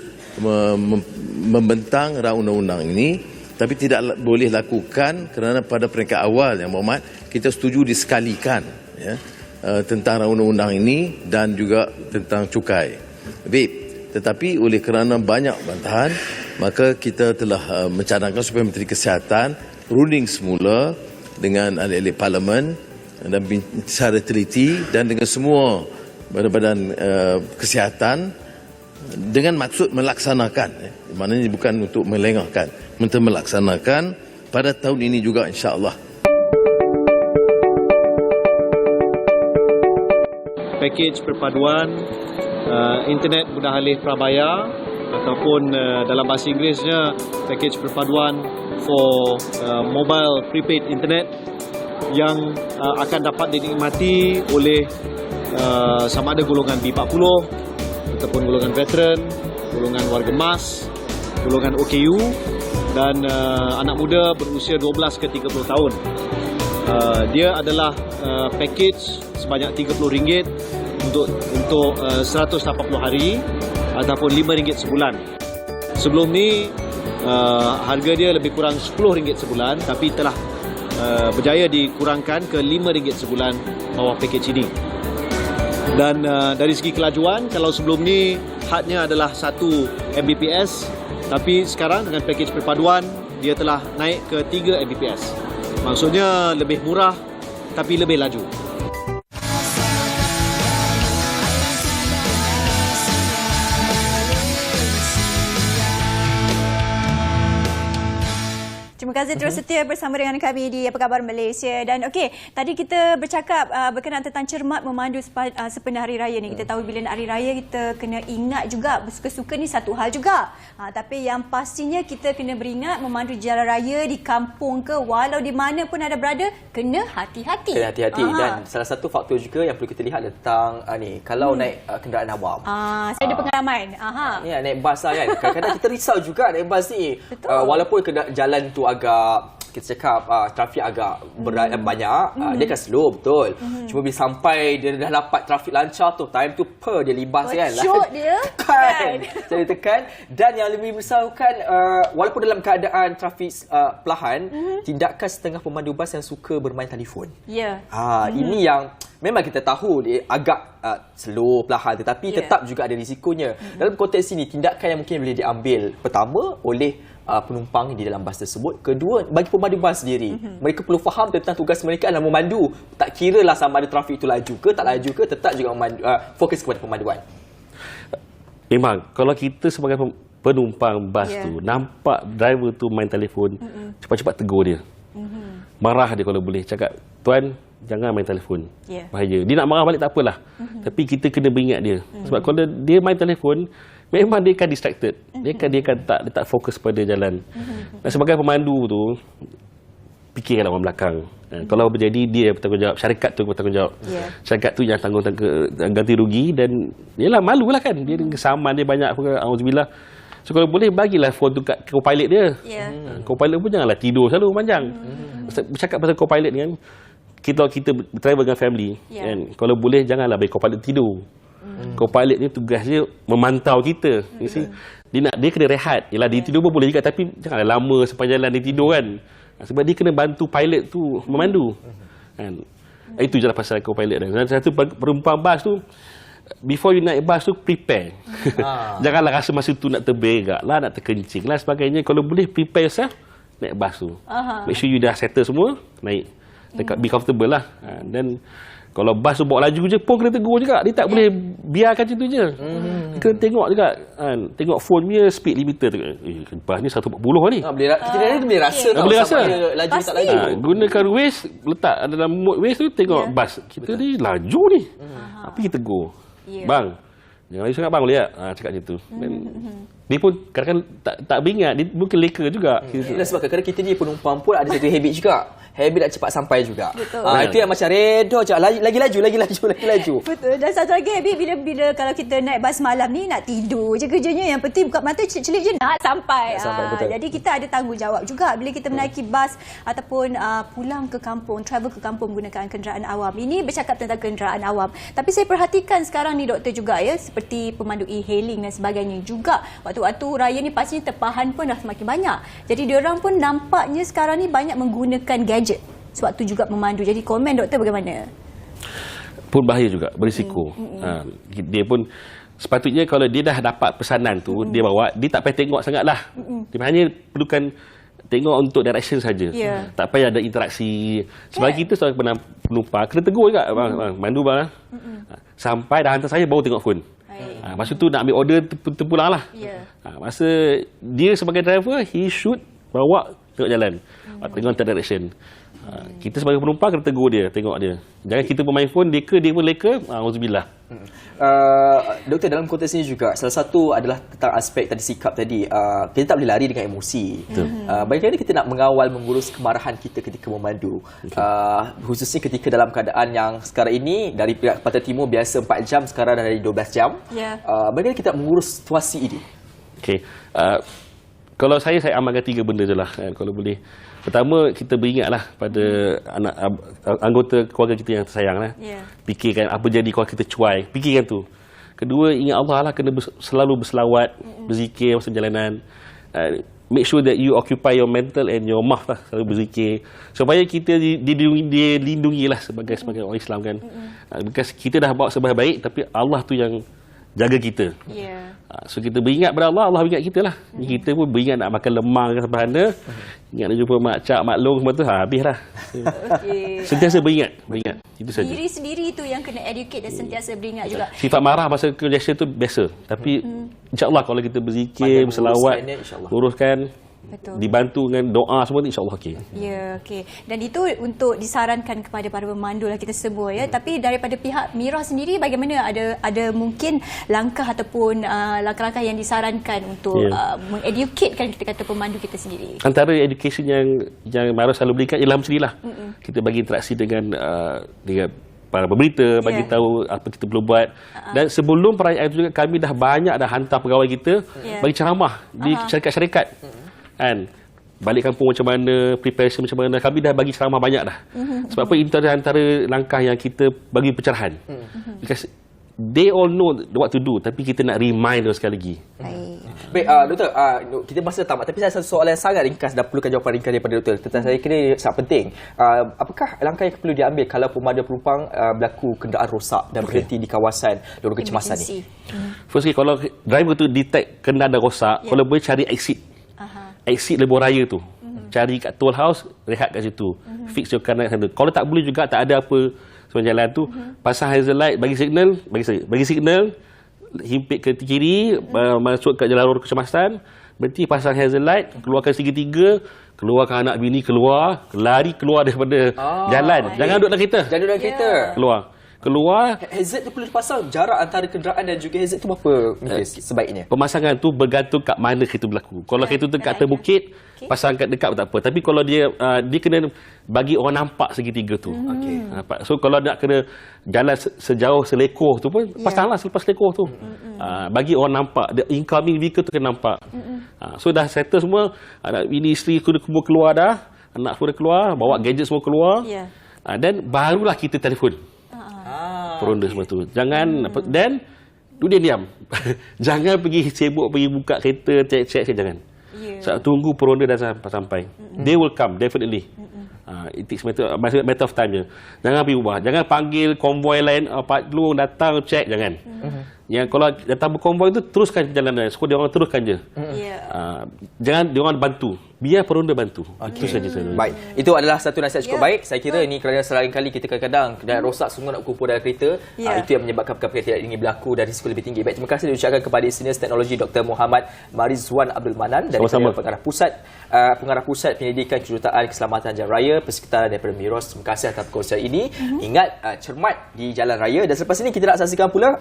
membentang rang undang-undang ini, tapi tidak boleh lakukan kerana pada peringkat awal yang berhormat kita setuju disekalikan tentang undang-undang ini dan juga tentang cukai vape. Tetapi oleh kerana banyak bantahan, maka kita telah mencadangkan supaya Menteri Kesihatan ruling semula dengan ahli-ahli parlimen dan secara teliti dan dengan semua badan-badan kesihatan dengan maksud melaksanakan. Maknanya bukan untuk melengahkan, untuk melaksanakan pada tahun ini juga insya-Allah. Pakej perpaduan internet mudah alih prabayar ataupun dalam bahasa Inggerisnya pakej perpaduan for mobile prepaid internet yang akan dapat dinikmati oleh sama ada golongan B40 ataupun golongan veteran, golongan warga emas, golongan OKU dan anak muda berusia 12 ke 30 tahun. Dia adalah pakej sebanyak RM30 untuk 180 hari ataupun RM5 sebulan. Sebelum ni harga dia lebih kurang RM10 sebulan, tapi telah berjaya dikurangkan ke RM5 sebulan bawah pakej ini. Dan dari segi kelajuan, kalau sebelum ni hadnya adalah 1 Mbps, tapi sekarang dengan pakej perpaduan dia telah naik ke 3 Mbps. Maksudnya lebih murah tapi lebih laju. Terima kasih terus setia bersama dengan kami di Apa Khabar Malaysia. Dan okey, tadi kita bercakap berkenaan tentang cermat memandu sepenuh hari raya ni. Kita tahu bila nak hari raya kita kena ingat juga bersuka-suka ni satu hal juga. Tapi yang pastinya kita kena beringat memandu jalan raya di kampung ke walau di mana pun ada berada, kena hati-hati. Kena hati-hati. Dan salah satu faktor juga yang perlu kita lihat tentang ni, kalau naik kenderaan awam. Saya ada pengalaman. Ni naik bas lah kan. Kadang-kadang kita risau juga naik bas ni. Walaupun jalan tu agak kita cakap trafik agak banyak, dia kan slow betul. Cuma bila sampai dia dah dapat trafik lancar tu, time tu dia libas kan. Cut dia. Tekan. Jadi tekan. Dan yang lebih risaukan, walaupun dalam keadaan trafik perlahan, tindakan setengah pemandu bas yang suka bermain telefon. Ya. Ini yang memang kita tahu dia agak slow, perlahan, tetapi tetap juga ada risikonya. Dalam konteks ini, tindakan yang mungkin boleh diambil pertama oleh penumpang di dalam bas tersebut. Kedua, bagi pemandu bas sendiri, mereka perlu faham tentang tugas mereka adalah memandu. Tak kira lah sama ada trafik itu laju ke tak laju ke, tetap juga fokus kepada pemanduan. Memang, kalau kita sebagai penumpang bas tu nampak driver tu main telefon, cepat-cepat tegur dia. Marah dia kalau boleh. Cakap, tuan, jangan main telefon. Bahaya. Dia nak marah balik tak apalah. Tapi kita kena beringat dia. Sebab kalau dia main telefon, memang dia akan distracted. Dia akan tak fokus pada jalan. Dan sebagai pemandu tu, fikirkanlah orang belakang. Kalau berjadi, dia bertanggungjawab. Syarikat tu bertanggungjawab. Syarikat tu yang tanggung ganti rugi. Dan yelah, malulah kan. Dia kesamaan dia banyak. Alhamdulillah. So kalau boleh, bagilah phone tu kat co-pilot dia. Co-pilot pun janganlah tidur selalu panjang. Bercakap pasal co-pilot ni kan, kita travel dengan family kan, kalau boleh janganlah bagi co-pilot tidur. Co-pilot ni tugas dia memantau kita. Dia kena rehat. Yalah, dia tidur pun boleh juga, tapi janganlah lama sepanjang jalan dia tidur kan. Sebab dia kena bantu pilot tu memandu. Kan? Itu je lah pasal co-pilot dia. Dan satu penumpang bas tu, before you naik bas tu, prepare. Janganlah rasa masa tu nak terberak lah, nak terkencing lah sebagainya. Kalau boleh, prepare yourself naik bas tu. Make sure you dah settle semua, naik. Be comfortable lah. Dan Kalau bas tu bawa laju je pun kena tegur juga. Dia tak boleh biarkan macam tu je. Kena tengok juga kan. Tengok phone punya speed limiter tu. Bas ni 140 ni. Kita boleh rasa tau boleh sama rasa. dia laju tak laju. Gunakan Waze, letak dalam mode Waze tu, tengok bas. Kita ni laju ni. Apa kita tegur? Bang, jangan laju sangat bang, boleh tak? Cakap macam tu. Dan dia pun kadang-kadang tak beringat. Dia mungkin leka juga. Itulah sebab kadang-kadang kita ni penumpang pun ada satu habit juga. Habit nak cepat sampai juga. Betul. Itu yang macam redo je. Lagi laju. Betul. Dan satu lagi habit bila kalau kita naik bas malam ni nak tidur je kerjanya. Yang penting buka mata celik-celik je nak sampai. Betul. Jadi kita ada tanggungjawab juga bila kita menaiki bas ataupun pulang ke kampung, travel ke kampung menggunakan kenderaan awam. Ini bercakap tentang kenderaan awam. Tapi saya perhatikan sekarang ni doktor juga ya, seperti pemandu e-hailing dan sebagainya juga. Waktu raya ni pastinya tempahan pun dah semakin banyak. Jadi diorang pun nampaknya sekarang ni banyak menggunakan gadget sewaktu juga memandu. Jadi komen doktor bagaimana? Pun bahaya juga, berisiko. Dia pun sepatutnya kalau dia dah dapat pesanan tu, dia bawa, dia tak payah tengok sangatlah. Dia hanya perlukan tengok untuk direction saja. Tak payah ada interaksi. Sebab kita sebagai penumpang kena tegur juga, bang, mandu bang. Sampai dah hantar saya baru tengok phone. Masa tu nak ambil order terpulang lah. Masa dia sebagai driver, he should bawa tengok jalan. Tengok direction. Kita sebagai penumpang kena tegur dia, tengok dia. Jangan kita bermain phone, dia pun leka. Auzubillah. Doktor, dalam konteks ini juga salah satu adalah tentang aspek tadi sikap tadi. Kita tak boleh lari dengan emosi. Bagaimana kita nak mengawal mengurus kemarahan kita ketika memandu, khususnya ketika dalam keadaan yang sekarang ini dari pihak Pantai Timur biasa 4 jam, sekarang dah dari 12 jam. Bagaimana kita mengurus situasi ini? Okey. Kalau saya amalkan 3 benda je lah kan, kalau boleh. Pertama, kita beringatlah pada anggota keluarga kita yang tersayang lah. Fikirkan apa jadi kalau kita cuai. Fikirkan tu. Kedua, ingat Allah lah, kena selalu berselawat, berzikir masa perjalanan. Make sure that you occupy your mental and your mouth lah, selalu berzikir. Supaya kita dilindungi lah sebagai orang Islam kan. Because kita dah bawa sebab baik, tapi Allah tu yang jaga kita. So kita beringat pada Allah, Allah beringat kita lah. Kita pun beringat nak makan lemang ke sederhana. Ingat nak jumpa mak cak, mak long semua tu, habislah. Sentiasa beringat. Itu saja. Diri sendiri tu yang kena educate dan sentiasa beringat juga. Sifat marah masa congestion tu biasa. Tapi insya-Allah kalau kita berzikir, berselawat, uruskan, dibantu dengan doa semua, insya-Allah okey. Okey. Dan itu untuk disarankan kepada para pemandu lah kita semua ya. Tapi daripada pihak Mira sendiri bagaimana, ada mungkin langkah ataupun langkah-langkah yang disarankan untuk mengeducatekan kita kata pemandu kita sendiri? Antara education yang Mara selalu berikan ialah macam inilah. Kita bagi interaksi dengan para pemberita, bagi tahu apa kita perlu buat. Dan sebelum perayaan itu juga kami dah banyak hantar pegawai kita bagi ceramah di syarikat-syarikat. Kan, balik kampung macam mana, preparation macam mana, kami dah bagi ceramah banyak dah. Sebab apa, itu antara langkah yang kita bagi pencerahan. Because they all know what to do, tapi kita nak remind dia sekali lagi. Baik, doktor, kita masa tamat, tapi saya ada satu soalan yang sangat ringkas dan perlukan jawapan ringkas daripada doktor. Tentang saya kira sangat penting. Apakah langkah yang perlu diambil kalau penumpang berlaku kenderaan rosak dan berhenti di kawasan lorong kecemasan ni? Firstly, kalau driver tu detect kenderaan dah rosak, kalau boleh cari exit lebuh raya tu. Cari kat toll house, rehat kat situ. Fix your car kat sana. Kalau tak boleh juga, tak ada apa sepanjang jalan tu, pasang hazard light, bagi signal, himpit ke kiri, masuk kat jalan lorong kecemasan, berhenti, pasang hazard light, keluarkan segitiga, keluarkan anak bini keluar, lari keluar daripada jalan. Jangan duduk dalam kereta. Jangan duduk dalam kereta. Keluar. Hazard tu perlu dipasang. Jarak antara kenderaan dan juga hazard tu berapa meter sebaiknya? Pemasangan tu bergantung kat mana kereta berlaku. Kalau kereta tu kat atas bukit, pasang kat dekat tak apa. Tapi kalau dia kena bagi orang nampak segitiga tu. So kalau nak kena jalan sejauh selekor tu pun, pasanglah selepas selekor tu. Bagi orang nampak. The incoming vehicle tu kena nampak. So dah settle semua. Anak bini, isteri semua keluar dah. Anak semua dah keluar. Bawa gadget semua keluar. Dan barulah kita telefon. Peronda semua tu. Jangan dan duduk diam. Jangan pergi sibuk pergi buka kereta, check jangan. Tunggu peronda dah sampai. They will come definitely. It takes matter of time je. Jangan pergi ubah. Jangan panggil konvoi lain, Pak Long datang check, jangan. Yang kalau datang berkonvoi itu teruskan perjalanan, dia orang teruskan je. Jangan dia orang bantu. Biar peronda bantu. Itu saja saya. Baik. Itu adalah satu nasihat cukup baik. Saya kira ini kerana selain kali kita kadang-kadang rosak semua nak kumpul dalam kereta. Itu yang menyebabkan perkara tidak ingin berlaku dan risiko lebih tinggi. Baik, terima kasih diucapkan kepada Senior Teknologi Dr. Muhammad Marizwan Abdul Manan dari Pengarah Pusat Penyelidikan Kejuruteraan Keselamatan Jalan Raya Persekitaran daripada Miros. Terima kasih atas perkongsian ini. Ingat cermat di jalan raya. Dan selepas ini kita nak saksikan pula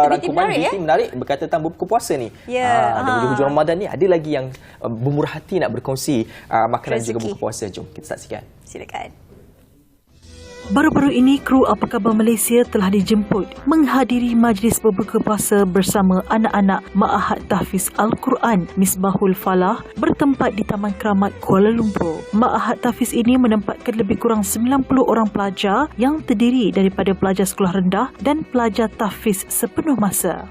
rangkuman BT menarik berkaitan tentang buka puasa ni. Dan hujung-hujung Ramadan ni ada lagi yang bermurah hati nak berkongsi makanan juga buka puasa. Jom kita saksikan. Silakan. Baru-baru ini, kru Apa Khabar Malaysia telah dijemput menghadiri majlis berbuka puasa bersama anak-anak Ma'had Tahfiz Al-Quran Misbahul Falah bertempat di Taman Keramat Kuala Lumpur. Ma'had Tahfiz ini menempatkan lebih kurang 90 orang pelajar yang terdiri daripada pelajar sekolah rendah dan pelajar tahfiz sepenuh masa.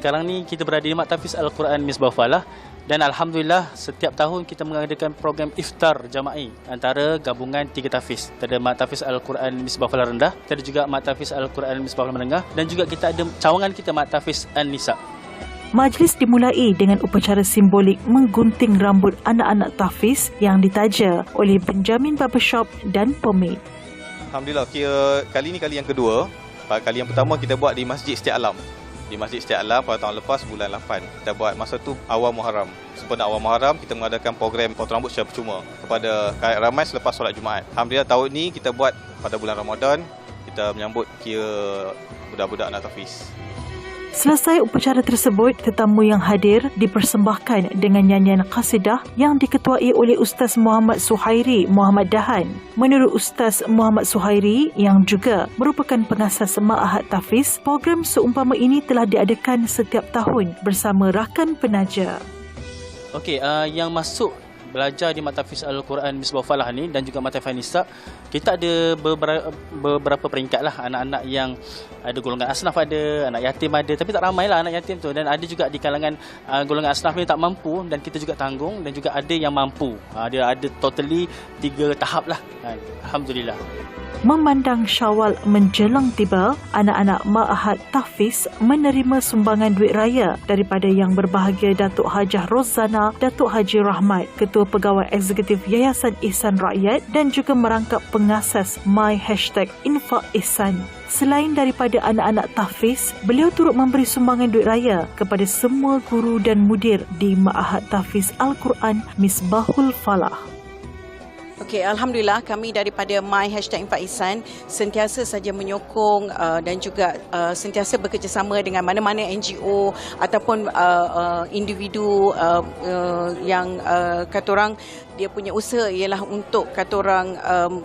Sekarang ni kita berada di Ma'had Tahfiz Al-Quran Misbahul Falah. Dan Alhamdulillah setiap tahun kita mengadakan program iftar jama'i antara gabungan 3 tahfiz. Ada Ma'had Tahfiz Al-Quran Misbahul Falah Rendah, ada juga Ma'had Tahfiz Al-Quran Misbahul Falah Menengah dan juga kita ada cawangan kita Ma'had Tahfiz An-Nisa. Majlis dimulai dengan upacara simbolik menggunting rambut anak-anak tahfiz yang ditaja oleh penjamin barbershop dan pomade. Alhamdulillah, kali ini kali yang kedua. Kali yang pertama kita buat di Masjid Setiak Alam. Di Masjid Setiak Alam pada tahun lepas bulan 8. Kita buat masa tu awal Muharram. Sempena awal Muharram kita mengadakan program potong rambut secara percuma kepada khalayak ramai selepas solat Jumaat. Alhamdulillah tahun ni kita buat pada bulan Ramadan. Kita menyambut budak-budak anak tahfiz. Selesai upacara tersebut, tetamu yang hadir dipersembahkan dengan nyanyian qasidah yang diketuai oleh Ustaz Muhammad Suhairi Muhammad Dahan. Menurut Ustaz Muhammad Suhairi yang juga merupakan pengasas Ma'had Tahfiz, program seumpama ini telah diadakan setiap tahun bersama rakan penaja. Okey, yang masuk belajar di Ma'had Tahfiz Al-Quran Misbahul Falah ni dan juga Ma'had Tahfiz An-Nisa, kita ada beberapa peringkat lah. Anak-anak yang ada golongan asnaf ada, anak yatim ada, tapi tak ramai lah anak yatim tu. Dan ada juga di kalangan golongan asnaf ni tak mampu dan kita juga tanggung, dan juga ada yang mampu. Dia ada totally 3 tahap lah. Alhamdulillah. Memandang Syawal menjelang tiba, anak-anak Ma'had Tahfiz menerima sumbangan duit raya daripada yang berbahagia Datuk Hajah Rozana, Datuk Haji Rahmat, Ketua Pegawai Eksekutif Yayasan Ihsan Rakyat dan juga merangkap pengasas #Infak Ihsan. Selain daripada anak-anak tahfiz, beliau turut memberi sumbangan duit raya kepada semua guru dan mudir di Ma'had Tahfiz Al-Quran Misbahul Falah. Okey, Alhamdulillah kami daripada #Infak Ihsan sentiasa saja menyokong dan juga sentiasa bekerjasama dengan mana-mana NGO ataupun individu yang kata orang dia punya usaha ialah untuk kata orang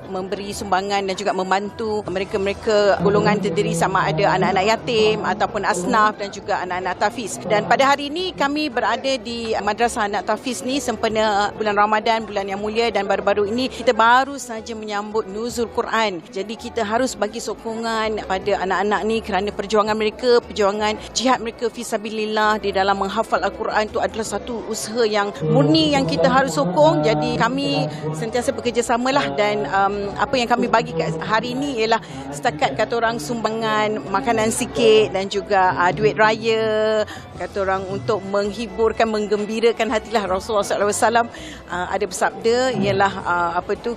memberi sumbangan dan juga membantu mereka-mereka golongan terdiri sama ada anak-anak yatim ataupun asnaf dan juga anak-anak tahfiz. Dan pada hari ini kami berada di Madrasah Anak Tahfiz ni sempena bulan Ramadan, bulan yang mulia, dan baru-baru ini kita baru saja menyambut Nuzul Quran. Jadi kita harus bagi sokongan pada anak-anak ni kerana perjuangan mereka, perjuangan jihad mereka fisabilillah di dalam menghafal Al-Quran itu adalah satu usaha yang murni yang kita harus sokong. Jadi kami sentiasa bekerjasamalah dan apa yang kami bagi hari ini ialah setakat kata orang sumbangan makanan sikit dan juga duit raya kata orang untuk menghiburkan, menggembirakan hatilah. Rasulullah SAW ada bersabda ialah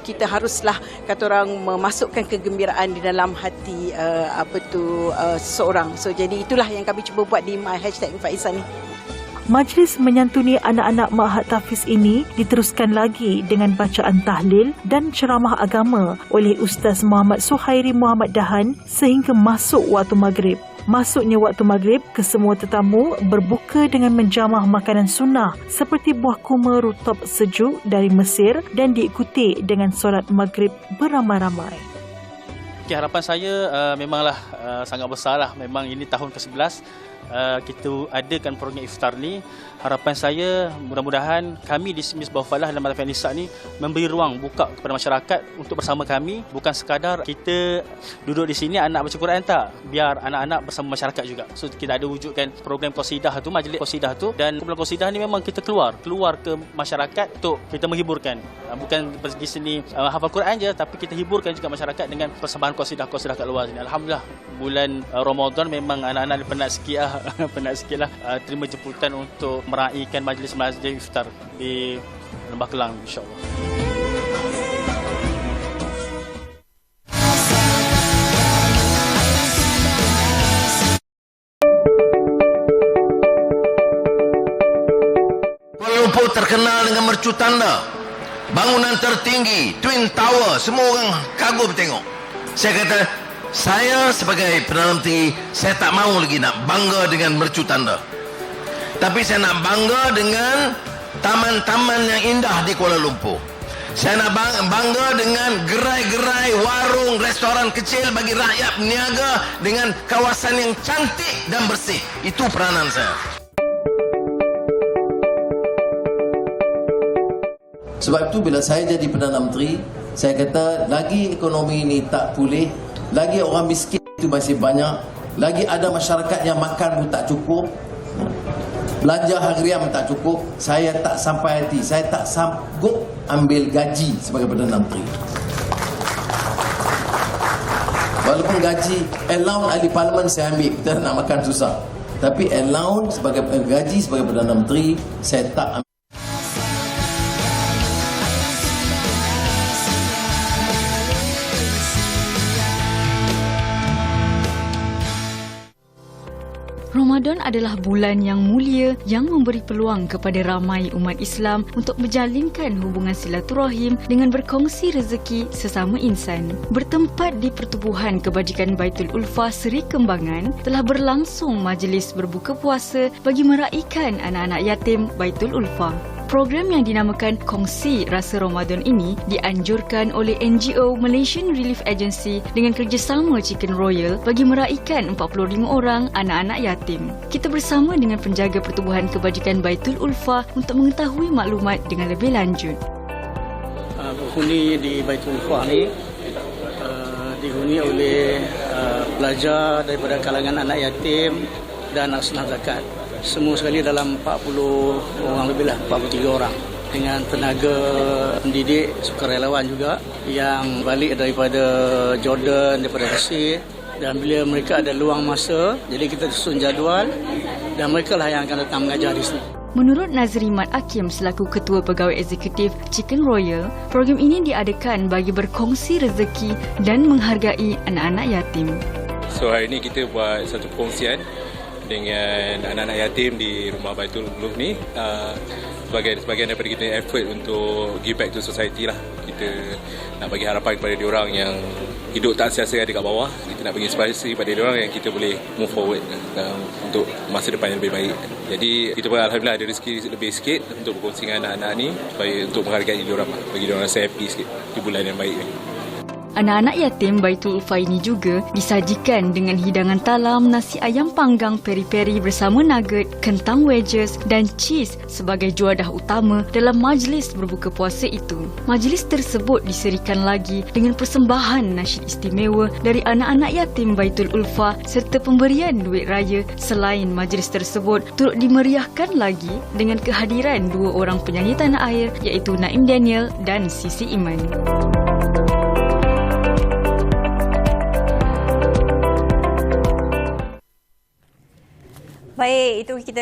kita haruslah kata orang memasukkan kegembiraan di dalam hati seseorang. So jadi itulah yang kami cuba buat di #Infak Ihsan ni. Majlis menyantuni anak-anak Ma'had Tahfiz ini diteruskan lagi dengan bacaan tahlil dan ceramah agama oleh Ustaz Muhammad Suhairi Muhammad Dahan sehingga masuk waktu maghrib. Masuknya waktu maghrib, kesemua tetamu berbuka dengan menjamah makanan sunnah seperti buah kurma rutab sejuk dari Mesir dan diikuti dengan solat maghrib beramai-ramai. Okay, harapan saya memanglah sangat besar lah. Memang ini tahun ke-11 kita adakan program iftar ni. Harapan saya mudah-mudahan kami di Misbah Falah dan Madrasah Nisa ni memberi ruang buka kepada masyarakat untuk bersama kami, bukan sekadar kita duduk di sini anak baca Quran tak, biar anak-anak bersama masyarakat juga. So kita ada wujudkan program qasidah tu, majlis qasidah tu, dan kumpulan qasidah ni memang kita keluar ke masyarakat untuk kita menghiburkan. Bukan pergi sini hafal Quran je, tapi kita hiburkan juga masyarakat dengan persembahan qasidah-qasidah kat luar sini. Alhamdulillah bulan Ramadan memang anak-anak penat sikit lah terima jemputan untuk meraihkan majlis iftar di Lembah Kelang, insya-Allah. Kuala Lumpur terkenal dengan mercu tanda, bangunan tertinggi, Twin Tower, semua orang kagum tengok. Saya kata, saya sebagai Perdana Menteri, saya tak mahu lagi nak bangga dengan mercu tanda. Tapi saya nak bangga dengan taman-taman yang indah di Kuala Lumpur. Saya nak bangga dengan gerai-gerai, warung, restoran kecil bagi rakyat berniaga dengan kawasan yang cantik dan bersih. Itu peranan saya. Sebab itu bila saya jadi Perdana Menteri, saya kata lagi ekonomi ini tak pulih, lagi orang miskin itu masih banyak, lagi ada masyarakat yang makan pun tak cukup, belanja harian tak cukup, saya tak sampai hati, saya tak sanggup ambil gaji sebagai Perdana Menteri. Walaupun gaji allowance ahli parlimen saya ambil, kita nak makan susah, tapi allowance sebagai gaji sebagai Perdana Menteri saya tak ambil. Ramadan adalah bulan yang mulia yang memberi peluang kepada ramai umat Islam untuk menjalinkan hubungan silaturahim dengan berkongsi rezeki sesama insan. Bertempat di Pertubuhan Kebajikan Baitul Ulfah Seri Kembangan telah berlangsung majlis berbuka puasa bagi meraihkan anak-anak yatim Baitul Ulfah. Program yang dinamakan Kongsi Rasa Ramadan ini dianjurkan oleh NGO Malaysian Relief Agency dengan kerjasama Chicken Royal bagi meraihkan 45 orang anak-anak yatim. Kita bersama dengan penjaga Pertubuhan Kebajikan Baitul Ulfah untuk mengetahui maklumat dengan lebih lanjut. Penghuni di Baitul Ulfah ini dihuni oleh pelajar daripada kalangan anak yatim dan asnaf zakat. Semua sekali dalam 40 orang lebih lah, 43 orang. Dengan tenaga pendidik, sukarelawan juga yang balik daripada Jordan, daripada Mesir. Dan bila mereka ada luang masa, jadi kita susun jadual dan mereka lah yang akan datang mengajar di sini. Menurut Nazri Mat Hakim selaku Ketua Pegawai Eksekutif Chicken Royal, program ini diadakan bagi berkongsi rezeki dan menghargai anak-anak yatim. So hari ini kita buat satu perkongsian dengan anak-anak yatim di Rumah Baitul Ulfah ni sebagai daripada kita effort untuk give back to society lah. Kita nak bagi harapan kepada diorang yang hidup tak sia-sia dekat bawah. Kita nak bagi inspirasi kepada diorang yang kita boleh move forward untuk masa depan yang lebih baik. Jadi kita pun alhamdulillah ada rezeki lebih sikit untuk berkongsi dengan anak-anak ni supaya untuk menghargai diorang, bagi diorang rasa happy sikit di bulan yang baik ni. Anak-anak yatim Baitul Ulfah ini juga disajikan dengan hidangan talam, nasi ayam panggang peri-peri bersama nugget, kentang wedges dan cheese sebagai juadah utama dalam majlis berbuka puasa itu. Majlis tersebut diserikan lagi dengan persembahan nasyid istimewa dari anak-anak yatim Baitul Ulfah serta pemberian duit raya. Selain majlis tersebut turut dimeriahkan lagi dengan kehadiran dua orang penyanyi tanah air iaitu Naim Daniel dan Sisi Iman. Baik, itu kita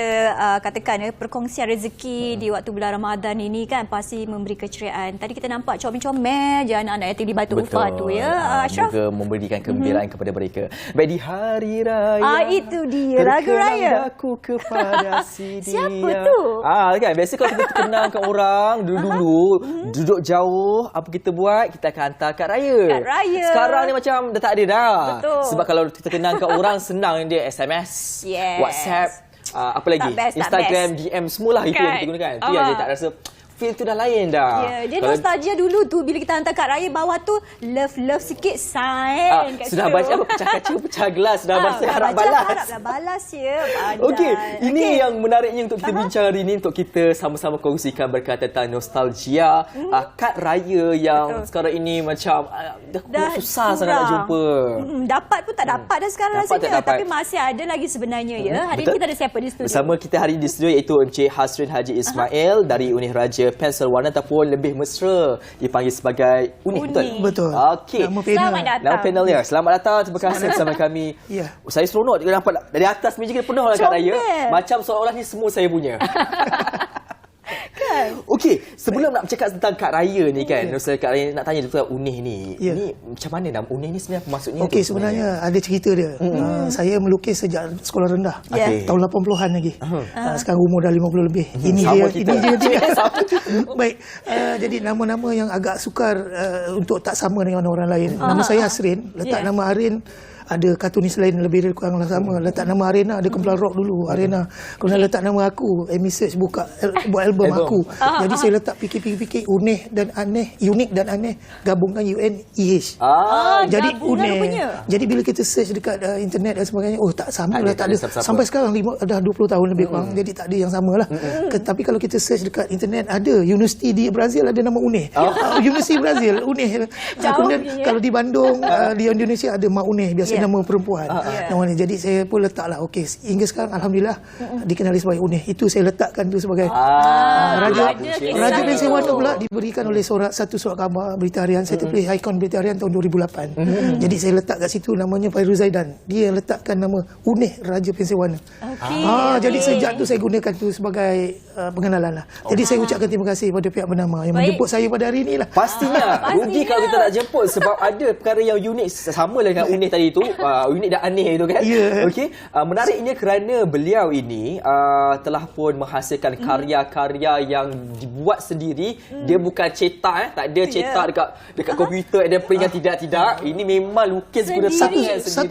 katakan perkongsian rezeki di waktu bulan Ramadan ini kan pasti memberi keceriaan. Tadi kita nampak comel-comel je anak-anak yatim di Baitul Ulfah tu ya. Ashraf Moga memberikan kegembiraan kepada mereka. Baik di hari raya. Itu dia lagu raya. Aku kepada si dia. Siapa tu? Kan biasa kalau kita kenalkan orang dulu duduk jauh, apa kita buat? Kita akan hantar kad raya. Kad raya. Sekarang ni macam dah tak ada dah. Betul. Sebab kalau kita kenalkan orang senang dia SMS, WhatsApp, apa lagi? Tak best, Instagram, tak best. DM semualah itu yang kita gunakan. Itu yang dia tak rasa feel tu dah lain dah. Ya, dia nostalgia dulu tu bila kita hantar kad raya bawah tu love sikit sign kat sudah situ. baca apa pecah-kaca, pecah gelas, dah baca harap balas. Haraplah balas ya. Okey, ini yang menariknya untuk kita bincang hari ini, untuk kita sama-sama kongsikan berkaitan tentang nostalgia kad raya yang sekarang ini macam dah susah sangat nak jumpa. Dapat pun tak dapat dah sekarang rasanya. Tapi masih ada lagi sebenarnya ya. Hari ini kita ada siapa di studio? Bersama kita hari ini di studio iaitu Encik Hasrin Haji Ismail dari Unih Raja Pensilvania, ataupun lebih mesra dipanggil sebagai Unih. Betul. Okey. Selamat datang. Nama panel ya. Selamat datang. Terima kasih bersama kami. Ya. Saya seronok juga nampak dari atas meja kita penuh kad raya. Macam seolah-olah ni semua saya punya. Kan? Okey, sebelum nak bercakap tentang kad raya ni kan, nostalgia kad raya, nak tanya tentang Unih ni. Ni macam mana nama Unih ni sebenarnya, apa maksudnya? Okey, sebenarnya ada cerita dia. Saya melukis sejak sekolah rendah. Tahun 80-an lagi. Sekarang umur dah 50 lebih. Ini dia. Baik. Jadi nama-nama yang agak sukar untuk tak sama dengan orang lain. Nama saya Hasrin, letak nama Arin. Ada kartunis lain lebih kurang sama. Letak nama Arena, ada kumpulan rock dulu, Arena. Kemudian letak nama aku, search buat album aku. Jadi saya letak fikir-fikir unik dan aneh, unik dan aneh, gabungkan UNEH. Jadi unik. Jadi bila kita search dekat internet dan sebagainya, tak sama lah, tak ada. Sampai sekarang dah 20 tahun lebih kurang. Jadi tak ada yang sama lah. Tapi kalau kita search dekat internet, ada universiti di Brazil ada nama UNEH. Universiti Brazil, UNEH. Kemudian kalau di Bandung, di Indonesia ada Mak UNEH, biasa nama perempuan. Namanya. Jadi saya pun letaklah hingga sekarang alhamdulillah dikenali sebagai Unih. Itu saya letakkan tu sebagai Raja Pensilvania pula diberikan oleh satu surat khabar Berita Harian. Saya terpilih ikon Berita Harian tahun 2008. Jadi saya letak kat situ namanya Fairuz Zaidan. Dia yang letakkan nama Unih Raja Pensilvania. Jadi sejak tu saya gunakan tu sebagai pengenalan lah. Jadi saya ucapkan terima kasih pada pihak bernama yang menjemput saya pada hari ini lah. Pastinya rugi kalau kita tak jemput, sebab ada perkara yang unik sama dengan Unih tadi tu. Unik dan aneh itu kan. Okey, menariknya kerana beliau ini telah pun menghasilkan karya-karya yang dibuat sendiri. Dia bukan cetak, tak ada cetak dekat komputer ada print, tidak. Ini memang lukis guna tangan sendiri.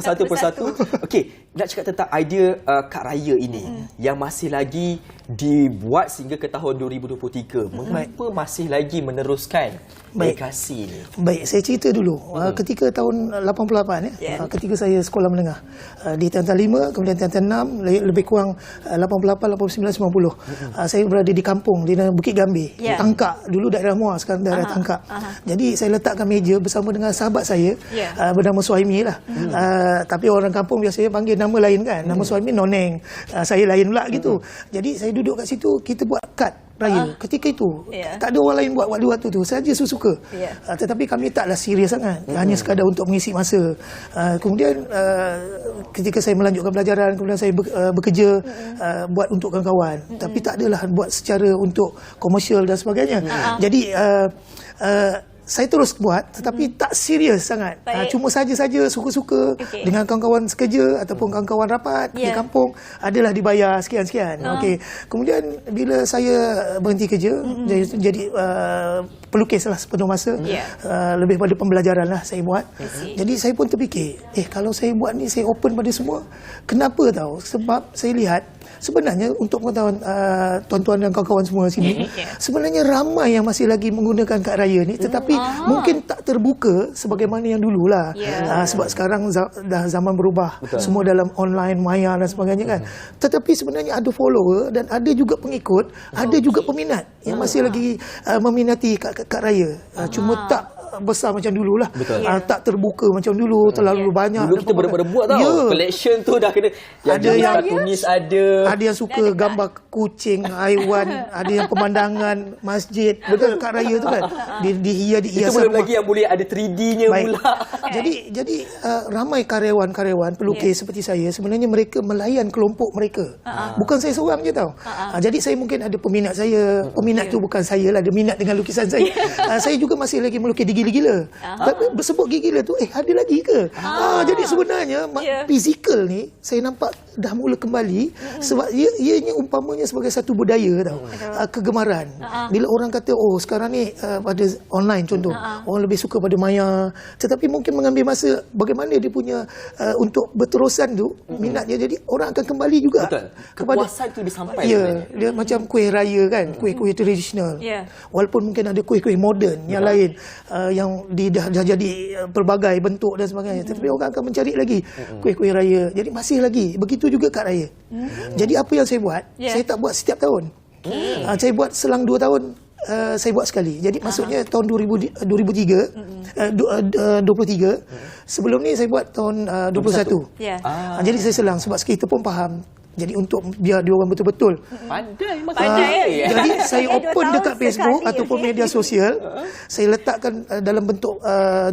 Satu persatu. Okey, nak cakap tentang idea kad raya ini yang masih lagi dibuat sehingga ke tahun 2023. Mengapa masih lagi meneruskan legasi ini? Baik, saya cerita dulu. Ketika tahun 88 ketika saya sekolah menengah di Tiantan 5, kemudian Tiantan 6, lebih kurang 88, 89, 90. Saya berada di kampung di Bukit Gambir, Tangkak. Dulu daerah Muar, sekarang daerah Tangkak. Jadi saya letakkan meja bersama dengan sahabat saya bernama Suhaimi lah. Tapi orang kampung biasanya panggil nama lain kan. Nama Suhaimi Noneng. Saya lain pula gitu. Jadi saya duduk kat situ, kita buat kad raya. Ketika itu tak ada orang lain buat waktu tu, saja suka. Tetapi kami taklah serius sangat, hanya sekadar untuk mengisi masa. Kemudian ketika saya melanjutkan pelajaran, kemudian saya bekerja, buat untuk kawan-kawan, tapi tak adalah buat secara untuk komersial dan sebagainya. Jadi saya terus buat tetapi tak serius sangat. Cuma saja-saja suka-suka dengan kawan-kawan sekerja ataupun kawan-kawan rapat di kampung, adalah dibayar sekian-sekian. Kemudian bila saya berhenti kerja, jadi pelukis lah sepenuh masa, lebih pada pembelajaran lah saya buat. Jadi saya pun terfikir, kalau saya buat ni, saya open pada semua, kenapa tahu? Sebab saya lihat sebenarnya untuk pengetahuan tuan-tuan dan kawan-kawan semua sini, sebenarnya ramai yang masih lagi menggunakan kad raya ni, tetapi mungkin tak terbuka sebagaimana yang dululah. Sebab sekarang dah zaman berubah. Semua dalam online, maya dan sebagainya kan. Tetapi sebenarnya ada follower dan ada juga pengikut, ada juga peminat yang masih lagi meminati kad raya. Cuma tak besar macam dululah. Tak terbuka macam dulu, terlalu banyak. Dulu kita berebut tau. Collection tu dah kena ada yang kartunis, ada yang suka gambar kucing, haiwan, ada yang pemandangan masjid, betul kad raya tu kan. Dihias itu belum lagi yang boleh ada 3D-nya pula. Jadi ramai karyawan-karyawan pelukis seperti saya, sebenarnya mereka melayan kelompok mereka. Bukan saya seorang je tau. Jadi saya mungkin ada peminat saya. Peminat tu bukan saya lah, dia minat dengan lukisan saya. Saya juga masih lagi melukis gila-gila. Tapi bersebut gila tu, ada lagi ke? Jadi sebenarnya fizikal ni saya nampak dah mula kembali sebab ianya umpamanya sebagai satu budaya tau. Kegemaran. Bila orang kata sekarang ni pada online contoh, orang lebih suka pada maya, tetapi mungkin mengambil masa bagaimana dia punya untuk berterusan tu minatnya, jadi orang akan kembali juga. Betul. Kepuasan tu disampaikan. Ya, dia macam kuih raya kan, kuih-kuih tradisional. Walaupun mungkin ada kuih-kuih moden yang lain yang dah jadi pelbagai bentuk dan sebagainya, tapi orang akan mencari lagi kuih-kuih raya. Jadi masih lagi. Begitu juga kad raya. Jadi apa yang saya buat, saya tak buat setiap tahun. Saya buat selang 2 tahun saya buat sekali. Jadi maksudnya tahun 2023 sebelum ni saya buat tahun 21. Jadi saya selang sebab kita pun faham. Jadi untuk biar dia orang betul-betul Pandai. jadi saya open dekat Facebook ataupun media sosial, saya letakkan dalam bentuk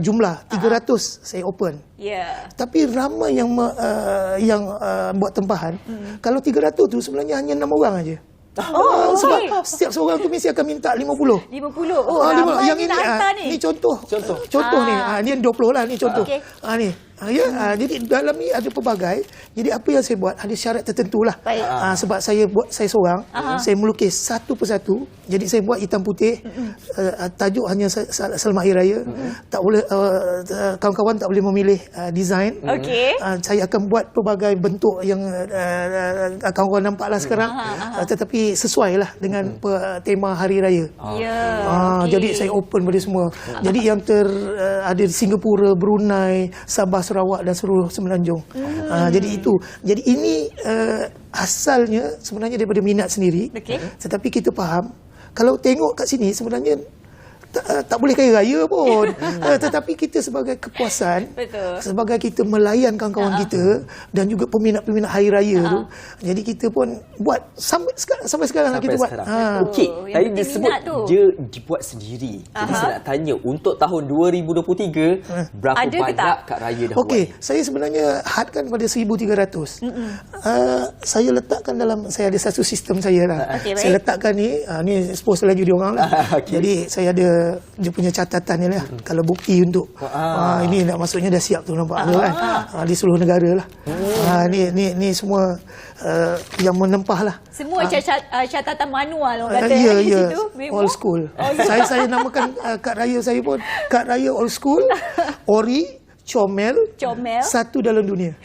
jumlah 300 saya open. Tapi ramai yang buat tempahan. Kalau 300 tu sebenarnya hanya 6 orang aja. Sebab setiap seorang tu mesti akan minta 50. 50. Ramai yang ini ni contoh ni. Ni 20 lah ni contoh. Ni. Jadi dalam ni ada pelbagai. Jadi apa yang saya buat ada syarat tertentu lah. Sebab saya seorang, saya melukis satu persatu. Jadi saya buat hitam putih. Tajuk hanya Selamat Hari Raya. Tak boleh kawan-kawan tak boleh memilih design. Saya akan buat pelbagai bentuk yang kawan-kawan nampaklah sekarang. Tetapi sesuai lah dengan tema Hari Raya. Jadi saya open pada semua. Jadi yang ada di Singapura, Brunei, Sabah, Sarawak dan seluruh Semenanjung. Jadi itu. Jadi ini asalnya sebenarnya daripada minat sendiri. Tetapi kita faham kalau tengok kat sini sebenarnya tak boleh kaya raya pun. Tetapi kita sebagai kepuasan, sebagai kita melayan kawan-kawan kita dan juga peminat-peminat hari raya tu. Jadi kita pun buat sampai sekarang lah kita buat. Okey, tadi disebut dia dibuat sendiri. Jadi saya nak tanya untuk tahun 2023 berapa banyak kad raya dah buat? Okey, saya sebenarnya hadkan pada 1,300. Saya letakkan dalam, saya ada satu sistem saya lah. Saya letakkan ni expose lagi dia orang lah. Jadi saya ada dia punya catatan ni lah. Kalau bukti untuk ini nak maksudnya dah siap tu, nampak kan? Di seluruh negara lah. Ni semua yang menempah lah. Semua catatan manual orang kata. Ya. Old school. Saya namakan kad raya saya pun kad raya old school, ori, comel, satu dalam dunia.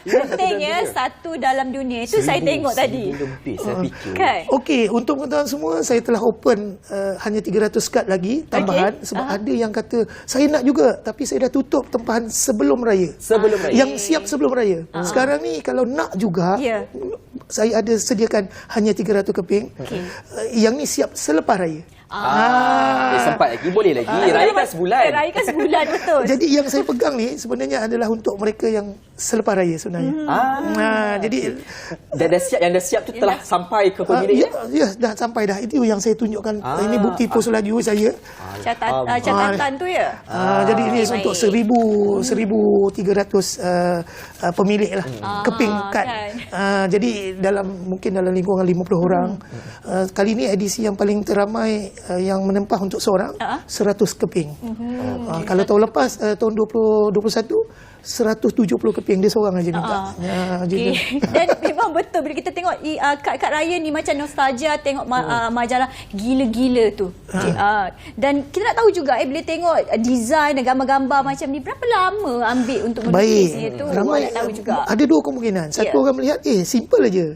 Pentingnya satu dalam dunia. Itu saya tengok tadi. Saya fikir. Kan? Okey, untuk pengetahuan semua, saya telah open hanya 300 kad lagi tambahan. Sebab ada yang kata, saya nak juga, tapi saya dah tutup tempahan sebelum raya. Yang siap sebelum raya. Sekarang ni kalau nak juga, saya ada sediakan hanya 300 keping. Yang ni siap selepas raya. Sempat lagi, boleh lagi. Rayakan sebulan. Betul. Jadi yang saya pegang ni sebenarnya adalah untuk mereka yang selepas raya sebenarnya. Jadi yang dah siap tu telah sampai ke pemilik. Ya, dah sampai dah. Itu yang saya tunjukkan. Ini bukti pos laju saya. Catatan tu ya. Jadi ini untuk 1,300 pemilik lah. Keping kad. Jadi mungkin dalam lingkungan 50 orang. Kali ini edisi yang paling teramai yang menempah untuk seorang 100 keping. Kalau tahun lepas tahun 2021 170 keping dia seorang aja minta. Dan memang betul bila kita tengok kad raya ni macam nostalgia tengok majalah gila-gila tu. Dan kita nak tahu juga bila tengok design dan gambar-gambar macam ni berapa lama ambil untuk melukisnya tu. Ramai nak tahu juga. Ada dua kemungkinan. Satu orang melihat simple aja.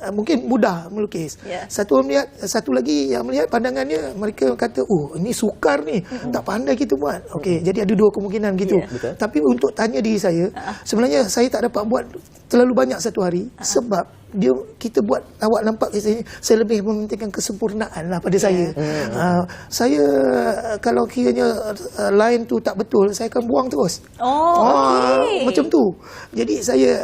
Mungkin mudah melukis. Satu orang melihat, satu lagi yang melihat pandangannya mereka kata ini sukar ni. Tak pandai kita buat. Okey, jadi ada dua kemungkinan gitu. Tapi untuk tanya diri saya, sebenarnya saya tak dapat buat terlalu banyak satu hari sebab kita buat, awak nampak saya lebih mementingkan kesempurnaan lah pada saya. Saya kalau kiranya line tu tak betul, saya akan buang terus. Macam tu. Jadi saya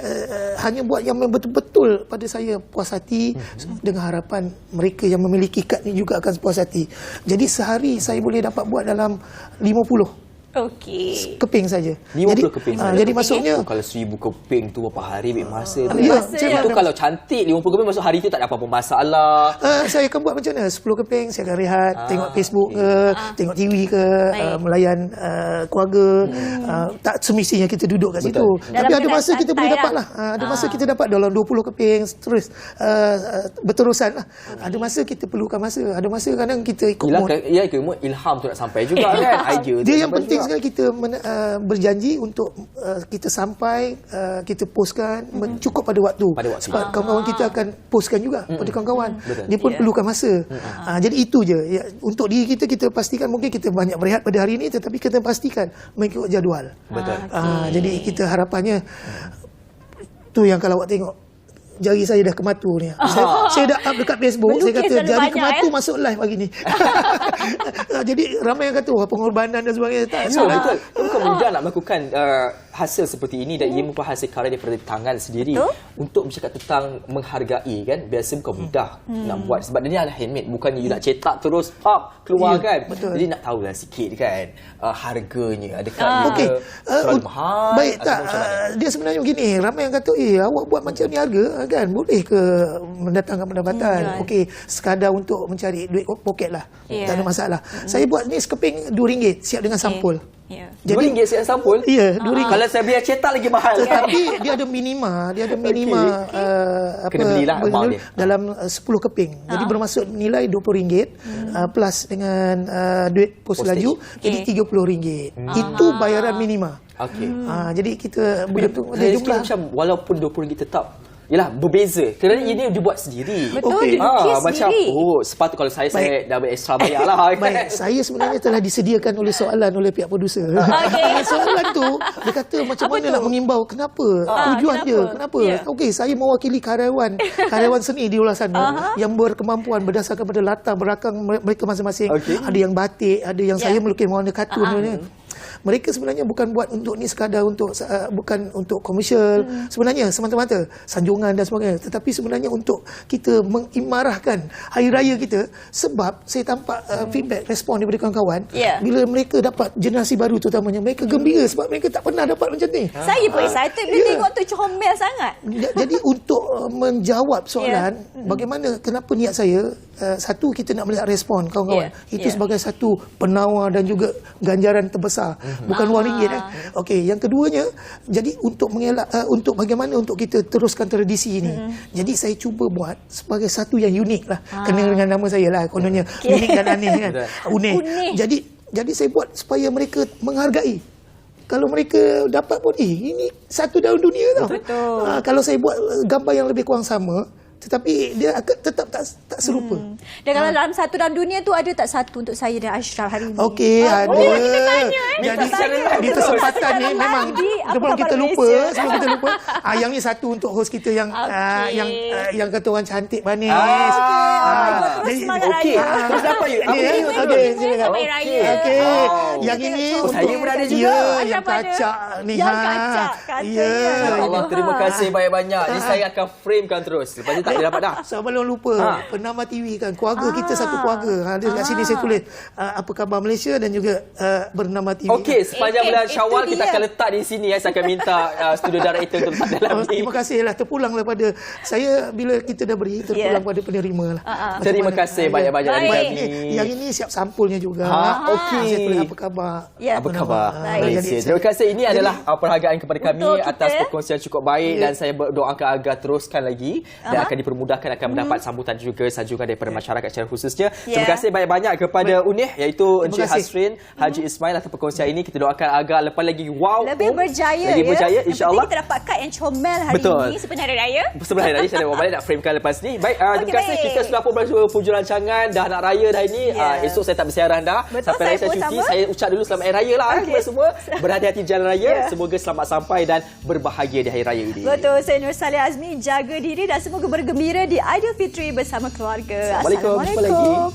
hanya buat yang betul-betul pada saya puas hati, dengan harapan mereka yang memiliki kad ni juga akan puas hati. Jadi sehari saya boleh dapat buat dalam 50 Okey. Keping saja. 50 keping. Jadi maksudnya kalau 1000 keping tu berapa hari ambil masa tu. Ya, Itu kalau cantik 50 keping masuk hari tu tak ada apa-apa masalah. Saya akan buat macam mana? 10 keping saya akan rehat, tengok Facebook ke, tengok TV ke, melayan keluarga. Tak semestinya kita duduk kat situ. Tapi ada masa kita boleh dapat lah. Ada masa kita dapat dalam 20 keping terus berterusan lah. Ada masa kita perlukan masa. Ada masa kadang kita ikut mood. Ya, mood ilham tu nak sampai juga kan. Idea tu. Dia yang penting sekali kita berjanji untuk kita sampai, kita postkan cukup pada waktu. Sebab kawan-kawan kita akan postkan juga pada kawan-kawan. Dia pun perlukan masa. Jadi itu je. Ya, untuk diri kita, kita pastikan mungkin kita banyak berehat pada hari ini, tetapi kita pastikan mengikut jadual. Betul. Jadi kita harapannya tu yang kalau awak tengok jari saya dah kematu ni. Saya dah up dekat Facebook. Saya kata jari kematu masuk live pagi ni. Jadi ramai yang kata wah pengorbanan dan sebagainya. Tak, betul. Bukan mudah nak melakukan hasil seperti ini dan ia merupakan hasil karya daripada tangan sendiri. Untuk bercakap tentang menghargai kan, biasa bukan mudah nak buat sebab dia ni adalah handmade, bukannya you nak cetak terus pop keluar kan. Jadi nak tahulah sikit kan harganya adakah ia terlalu mahal. Baik tak, dia sebenarnya begini, ramai yang kata awak buat macam ni harga kan, boleh ke mendatangkan pendapatan? Okey, sekadar untuk mencari duit poket lah, tak ada masalah. Saya buat ni sekeping RM2 siap dengan sampul. Jadi RM2 siap sampul? Ya, RM2. Kalau saya biar cetak lagi mahal. Tetapi dia ada minima, kena belilah amount dia dalam 10 keping. Jadi bermaksud nilai RM20 plus dengan duit pos laju jadi RM30. Itu bayaran minima. Jadi kita bergantung pada jumlah. Macam walaupun RM20 tetap yalah berbeza kerana ini dia buat sendiri. Betul, dia lukis macam sendiri. sepatutnya kalau saya dah extra bayar lah. Baik, saya sebenarnya telah disediakan oleh soalan oleh pihak produser. Soalan tu dia kata macam mana nak mengimbau, kenapa? Tujuan dia, kenapa? Okey, saya mewakili karyawan seni di luar sana yang berkemampuan berdasarkan pada latar belakang mereka masing-masing. Ada yang batik, ada yang saya melukis warna kartun. Mereka sebenarnya bukan buat untuk ni sekadar untuk bukan untuk komersial sebenarnya semata-mata sanjungan dan sebagainya, tetapi sebenarnya untuk kita mengimarahkan hari raya kita. Sebab saya tampak feedback respon daripada kawan-kawan bila mereka dapat generasi baru terutamanya, mereka gembira sebab mereka tak pernah dapat macam ni. Saya pun excited bila tengok tu, comel sangat. Jadi untuk menjawab soalan bagaimana, kenapa niat saya, satu kita nak melihat respon kawan-kawan. Itu sebagai satu penawar dan juga ganjaran terbesar. Bukan wang ringgit. Okey, yang keduanya, jadi untuk mengelak untuk bagaimana untuk kita teruskan tradisi ini. Jadi saya cuba buat sebagai satu yang unik lah. Kena dengan nama saya lah kononnya. Unik dan aneh kan. Unik. Jadi saya buat supaya mereka menghargai. Kalau mereka dapat pun ini satu daun dunia tau. Kalau saya buat gambar yang lebih kurang sama, tetapi dia akan tetap tak serupa. Dan kalau dalam satu dalam dunia tu ada tak satu untuk saya dan Ashraf hari ini? Okey, ada. Kita tanya Jadi di kesempatan ni memang sebelum kita lupa, yang ni satu untuk host kita yang yang kata orang cantik manis. Okey. Terus apa you? Okey, silakan. Okey. Yang ini saya pun ada juga. Yang kacak ni. Yang kacak. Ya. Allah, terima kasih banyak-banyak. Jadi saya akan framekan terus. Lepas ni tak boleh dapat dah. Sebelum lupa, Penama TV kan, keluarga kita satu keluarga. Ada kat sini saya tulis apa khabar Malaysia dan juga Bernama TV. Okey, sepanjang bulan Syawal kita akan letak di sini. Saya akan minta studio director untuk letak dalam ni. Terima kasihlah, terpulanglah pada saya bila kita dah beri, terpulang pada penerima lah. Terima kasih banyak-banyak. Yang ini siap sampulnya juga. Okey. Saya tulis apa khabar. Apa khabar Malaysia. Terima kasih. Ini adalah penghargaan kepada kami atas perkongsian cukup baik dan saya berdoakan agar teruskan lagi dan akan dipermudahkan, akan mendapat sambutan juga sanjungan daripada masyarakat secara khususnya. Terima kasih banyak-banyak kepada Unih iaitu Encik Hasrin Haji Ismail atas perkongsian ini. Kita doakan agar lepas lagi lebih berjaya, insya-Allah. Kita dapat kad yang comel hari ini sebelum hari raya. Sebelum hari raya saya bawa balik nak framekan lepas ni. Baik, terima kasih. Kita sudah pun berhujung rancangan dah nak raya dah ini. Esok saya tak bersiaran dah. Sampai raya saya cuti. Saya ucap dulu selamat hari raya lah kepada semua. Berhati-hati jalan raya. Semoga selamat sampai dan berbahagia di hari raya ini. Betul, saya Nur Salih Azmi, jaga diri dan semoga bergembira di Aidilfitri bersama keluarga. Assalamualaikum.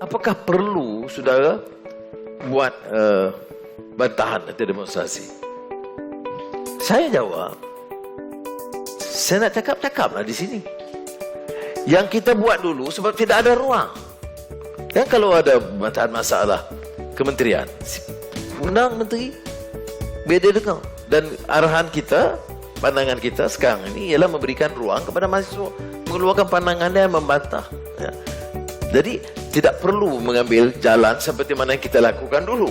Apakah perlu, saudara, buat bantahan atau demonstrasi? Saya jawab, saya nak cakaplah di sini. Yang kita buat dulu sebab tidak ada ruang. Dan kalau ada bantahan masalah kementerian, undang menteri, biar dia dengar. Dan arahan kita, pandangan kita sekarang ini ialah memberikan ruang kepada mahasiswa mengeluarkan pandangan dan membantah. Ya. Jadi tidak perlu mengambil jalan seperti mana yang kita lakukan dulu.